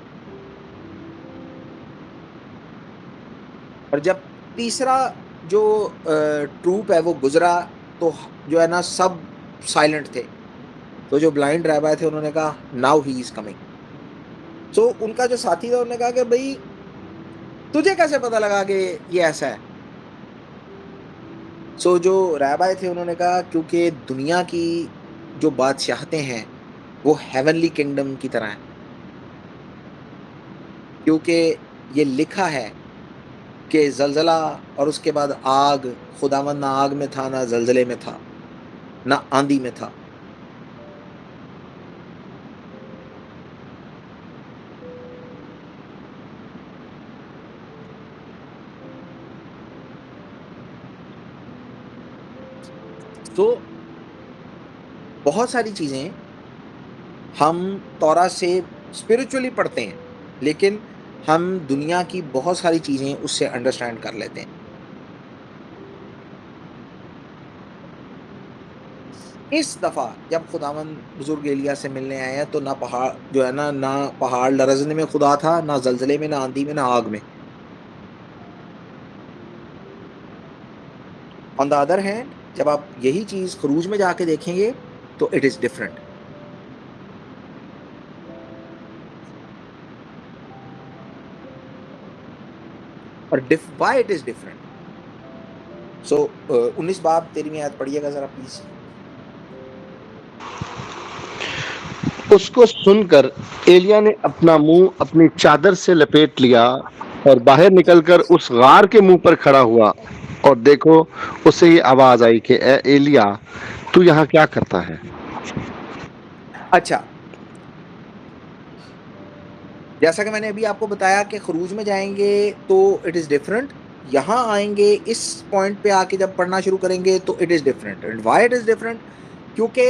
और जब तीसरा जो ट्रूप है वो गुजरा, तो जो है ना सब साइलेंट थे। तो जो ब्लाइंड रैबा थे उन्होंने कहा नाउ ही इज कमिंग। सो उनका जो साथी था उन्होंने कहा कि भाई तुझे कैसे पता लगा कि ये ऐसा है? सो जो रैबाय थे उन्होंने कहा क्योंकि दुनिया की जो बादशाहतें हैं वो हेवनली किंगडम की तरह हैं, क्योंकि ये लिखा है कि ज़लज़ला और उसके बाद आग, खुदावंद ना आग में था, ना ज़लज़ले में था, ना आंधी में था। तो बहुत सारी चीज़ें हम तौरा से स्पिरिचुअली पढ़ते हैं, लेकिन हम दुनिया की बहुत सारी चीज़ें उससे अंडरस्टैंड कर लेते हैं। इस दफ़ा जब खुदावंद बुजुर्ग एलिया से मिलने आए हैं, तो ना पहाड़ जो है ना पहाड़ लरज़ने में खुदा था, ना ज़लज़ले में, ना आंधी में, ना आग में। ऑन द अदर हैंड जब आप यही चीज़ खरूज में जाके देखेंगे तो इट इज़ डिफरेंट। और व्हाई इट इज़ डिफरेंट? सो 19 बाब 13वीं आयत पढ़िएगा ज़रा प्लीज़। उसको सुनकर एलिया ने अपना मुंह अपनी चादर से लपेट लिया और बाहर निकलकर उस गार के मुंह पर खड़ा हुआ, और देखो उसे ये आवाज आई कि ए एलिया, तू यहाँ क्या करता है? अच्छा, जैसा कि मैंने अभी आपको बताया कि खरूज में जाएंगे तो इट इज़ डिफरेंट, यहाँ आएंगे इस पॉइंट पे आके जब पढ़ना शुरू करेंगे तो it is different. And why it is different? क्योंकि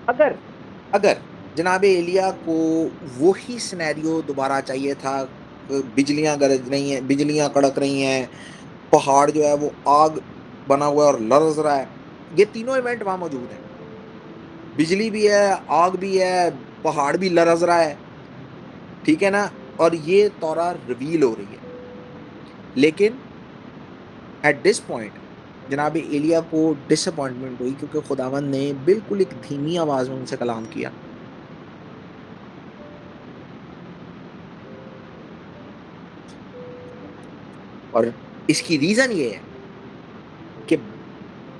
अगर अगर जनाब एलिया को वही सिनेरियो दोबारा चाहिए था, बिजलियां गरज रही हैं, बिजलियां कड़क रही हैं, पहाड़ जो है वो आग बना हुआ है और लरज रहा है, ये तीनों इवेंट वहां मौजूद हैं। बिजली भी है, आग भी है, पहाड़ भी लरज रहा है, ठीक है ना, और ये तौरा रिवील हो रही है। लेकिन एट दिस पॉइंट जनाब एलिया को डिसअपॉइंटमेंट हुई, क्योंकि खुदावंद ने बिल्कुल एक धीमी आवाज में उनसे कलाम किया। और इसकी रीजन ये है कि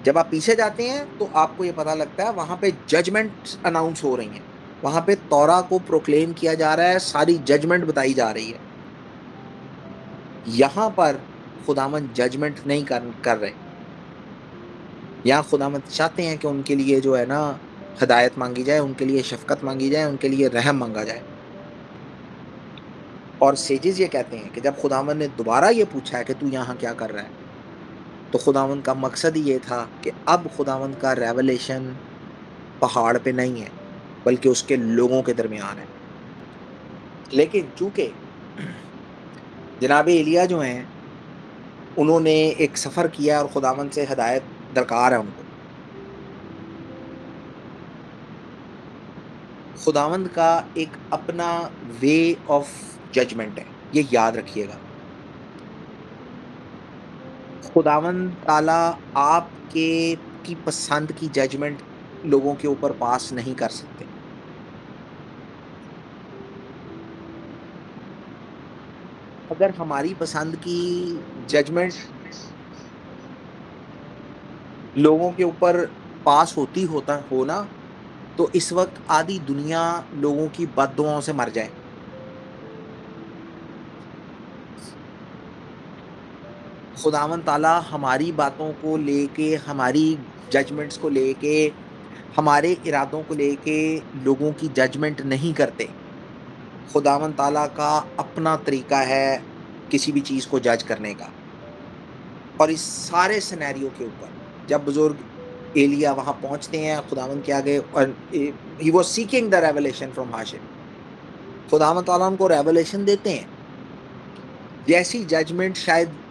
जब आप पीछे जाते हैं तो आपको ये पता लगता है वहां पे जजमेंट अनाउंस हो रही हैं, वहां पे तौरा को प्रोक्लेम किया जा रहा है, सारी जजमेंट बताई जा रही है। यहां पर खुदावंद जजमेंट नहीं कर रहे, यहाँ खुदावंद चाहते हैं कि उनके लिए जो है ना हिदायत मांगी जाए, उनके लिए शफकत मांगी जाए, उनके लिए रहम मांगा जाए। और सेजिस ये कहते हैं कि जब खुदावंद ने दोबारा ये पूछा है कि तू यहाँ क्या कर रहा है, तो खुदावंद का मकसद ही ये था कि अब खुदावंद का रेवलेशन पहाड़ पे नहीं है, बल्कि उसके लोगों के दरमियान है। लेकिन चूंकि जनाब एलिया जो हैं उन्होंने एक सफ़र किया और खुदावंद से हिदायत दरकार है उनको, खुदावंद का एक अपना वे ऑफ जजमेंट है, ये याद रखिएगा। खुदावंद ताला आपके की पसंद की जजमेंट लोगों के ऊपर पास नहीं कर सकते। अगर हमारी पसंद की जजमेंट लोगों के ऊपर पास होता हो ना, तो इस वक्त आधी दुनिया लोगों की बद्दुआओं से मर जाए। खुदावंद ताला हमारी बातों को लेके, हमारी जजमेंट्स को लेके, हमारे इरादों को लेके लोगों की जजमेंट नहीं करते। खुदावंद ताला का अपना तरीका है किसी भी चीज़ को जज करने का। और इस सारे सिनेरियो के ऊपर जब बुजुर्ग एलिया वहां पहुंचते हैं खुदावंद के आगे, और he was seeking the revelation from Hashim, खुदावंद ताला उनको रेवलेशन देते हैं। जैसी जजमेंट शायद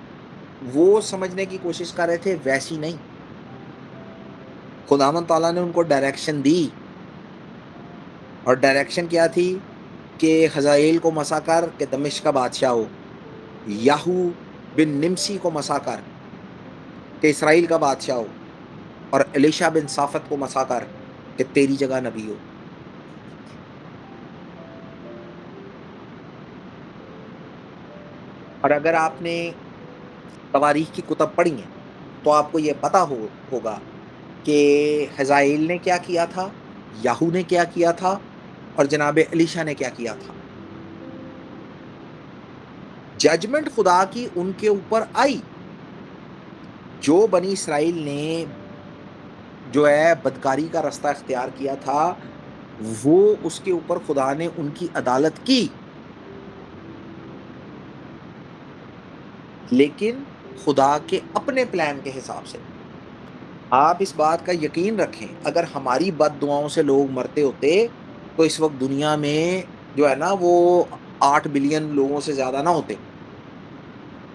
वो समझने की कोशिश कर रहे थे वैसी नहीं, खुदावंद ताला ने उनको डायरेक्शन दी। और डायरेक्शन क्या थी कि हजाएल को मसा कर के दमिश्क का बादशाह हो, याहू बिन निमसी को मसा कर के इसराइल का बादशाह हो, और एलिशा बिन साफत को मसा कर कि तेरी जगह नबी हो। और अगर आपने तवारीख की कुतब पढ़ी हैं तो आपको ये पता होगा कि हजाएल ने क्या किया था, याहू ने क्या किया था, और जनाब एलिशा ने क्या किया था। जजमेंट खुदा की उनके ऊपर आई। जो बनी इसराइल ने जो है बदकारी का रास्ता इख्तियार किया था, वो उसके ऊपर खुदा ने उनकी अदालत की। लेकिन खुदा के अपने प्लान के हिसाब से। आप इस बात का यकीन रखें, अगर हमारी बददुआओं से लोग मरते होते तो इस वक्त दुनिया में जो है ना वो 8 बिलियन लोगों से ज्यादा ना होते।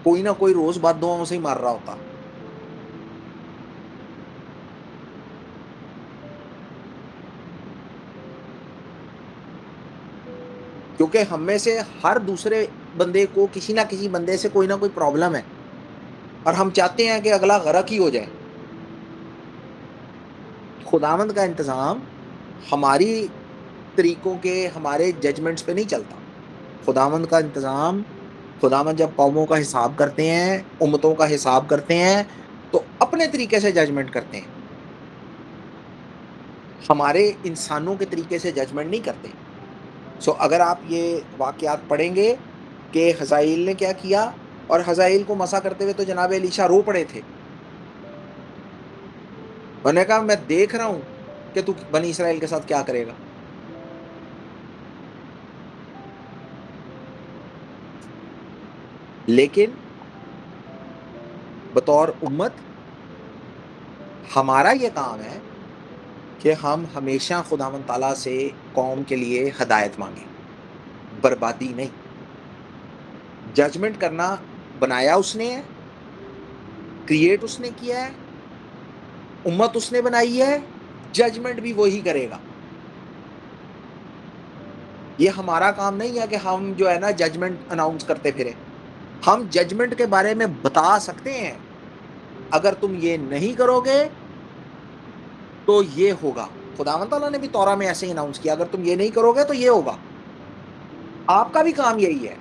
कोई ना कोई रोज बददुआओं से ही मर रहा होता। क्योंकि हम में से हर दूसरे बंदे को किसी ना किसी बंदे से कोई ना कोई प्रॉब्लम है, और हम चाहते हैं कि अगला गरक ही हो जाए। खुदावंद का इंतज़ाम हमारी तरीकों के, हमारे जजमेंट्स पे नहीं चलता। खुदावंद का इंतज़ाम, खुदावंद जब कौमों का हिसाब करते हैं, उम्मतों का हिसाब करते हैं, तो अपने तरीके से जजमेंट करते हैं, हमारे इंसानों के तरीके से जजमेंट नहीं करते। सो अगर आप ये वाक़यात पढ़ेंगे कि हज़ाइल ने क्या किया, और हज़ाइल को मसा करते हुए तो जनाब एलीशा रो पड़े थे। उन्होंने कहा मैं देख रहा हूँ कि तू बनी इसराइल के साथ क्या करेगा। लेकिन बतौर उम्मत हमारा ये काम है कि हम हमेशा खुदावंद ताला से कौम के लिए हदायत मांगे, बर्बादी नहीं। जजमेंट करना बनाया उसने है, क्रिएट उसने किया है, उम्मत उसने बनाई है, जजमेंट भी वही करेगा। ये हमारा काम नहीं है कि हम जो है ना जजमेंट अनाउंस करते फिरे। हम जजमेंट के बारे में बता सकते हैं, अगर तुम ये नहीं करोगे तो ये होगा। खुदावंद ताला ने भी तौरा में ऐसे ही अनाउंस किया, अगर तुम ये नहीं करोगे तो ये होगा। आपका भी काम यही है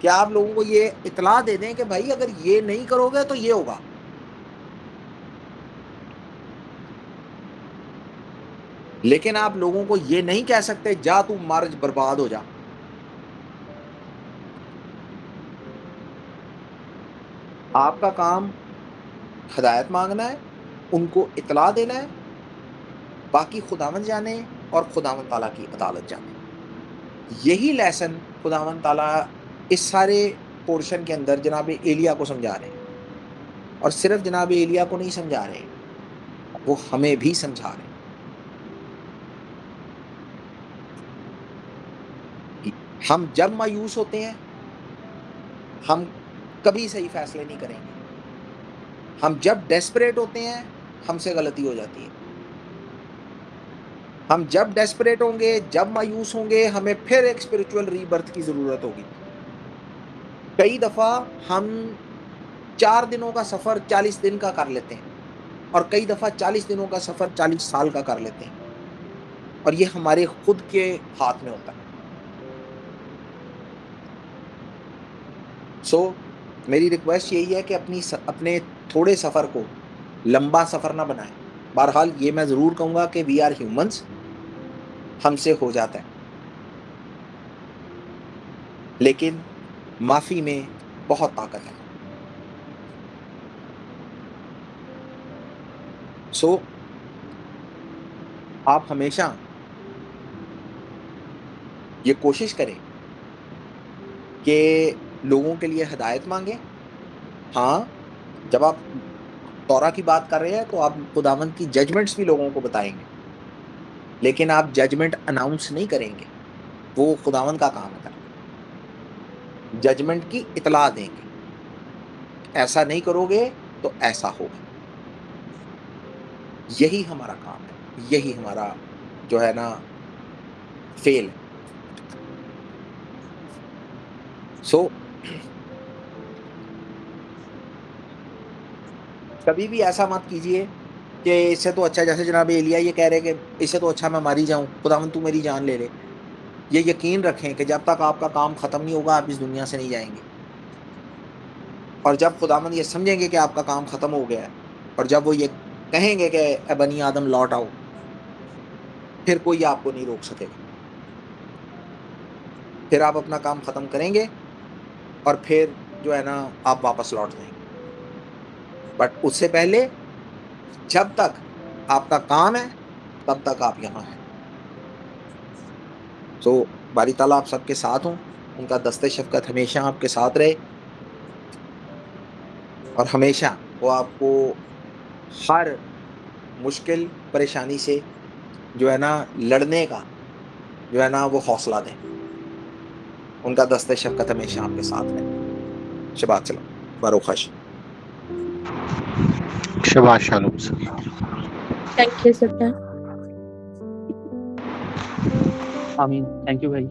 कि आप लोगों को ये इतला दे दें कि भाई अगर ये नहीं करोगे तो ये होगा। लेकिन आप लोगों को ये नहीं कह सकते जा तू मर बर्बाद हो जा। आपका काम हदायत मांगना है, उनको इतला देना है, बाकी खुदावंद जाने और खुदावंद ताला की अदालत जाने। यही लेसन खुदावंद ताला इस सारे पोर्शन के अंदर जनाब एलिया को समझा रहे हैं, और सिर्फ जनाब एलिया को नहीं समझा रहे, वो हमें भी समझा रहे हैं। हम जब मायूस होते हैं हम कभी सही फैसले नहीं करेंगे। हम जब डेस्परेट होते हैं हमसे गलती हो जाती है। हम जब डेस्परेट होंगे, जब मायूस होंगे, हमें फिर एक स्पिरिचुअल रीबर्थ की ज़रूरत होगी। कई दफ़ा हम 4 दिनों का सफ़र 40 दिन का कर लेते हैं, और कई दफ़ा 40 दिनों का सफ़र 40 साल का कर लेते हैं, और ये हमारे खुद के हाथ में होता है। मेरी रिक्वेस्ट यही है कि अपने थोड़े सफ़र को लंबा सफ़र ना बनाएं। बहरहाल ये मैं ज़रूर कहूँगा कि वी आर ह्यूमंस, हमसे हो जाता है, लेकिन माफ़ी में बहुत ताकत है। आप हमेशा ये कोशिश करें कि लोगों के लिए हदायत मांगे। हाँ, जब आप तौरा की बात कर रहे हैं तो आप खुदावंद की जजमेंट्स भी लोगों को बताएंगे, लेकिन आप जजमेंट अनाउंस नहीं करेंगे, वो खुदावंद का काम है। जजमेंट की इतला देंगे, ऐसा नहीं करोगे तो ऐसा होगा। यही हमारा काम है, यही हमारा जो है ना फेल है। कभी भी ऐसा मत कीजिए कि इससे तो अच्छा, जैसे जनाब एलिया ये कह रहे कि इससे तो अच्छा मैं मारी जाऊं, खुदावंद तू मेरी जान ले ले। ये यकीन रखें कि जब तक आपका काम ख़त्म नहीं होगा आप इस दुनिया से नहीं जाएंगे। और जब खुदावंद ये समझेंगे कि आपका काम ख़त्म हो गया है, और जब वो ये कहेंगे कि ए बनी आदम लौट आओ, फिर कोई आपको नहीं रोक सकेगा। फिर आप अपना काम ख़त्म करेंगे और फिर जो है ना आप वापस लौट जाएंगे। बट उससे पहले जब तक आपका काम है तब तक आप यहाँ हैं। बारी ताला आप सबके साथ हों, उनका दस्ते शफ़क़त हमेशा आपके साथ रहे, और हमेशा वो आपको हर मुश्किल परेशानी से जो है ना लड़ने का जो है ना वो हौसला दें। उनका दस्ते शफ़क़त हमेशा आपके साथ रहे। शबात सलाम, बरोखश। शबाश shalom sir. Thank you sir. आमीन। थैंक यू भाई।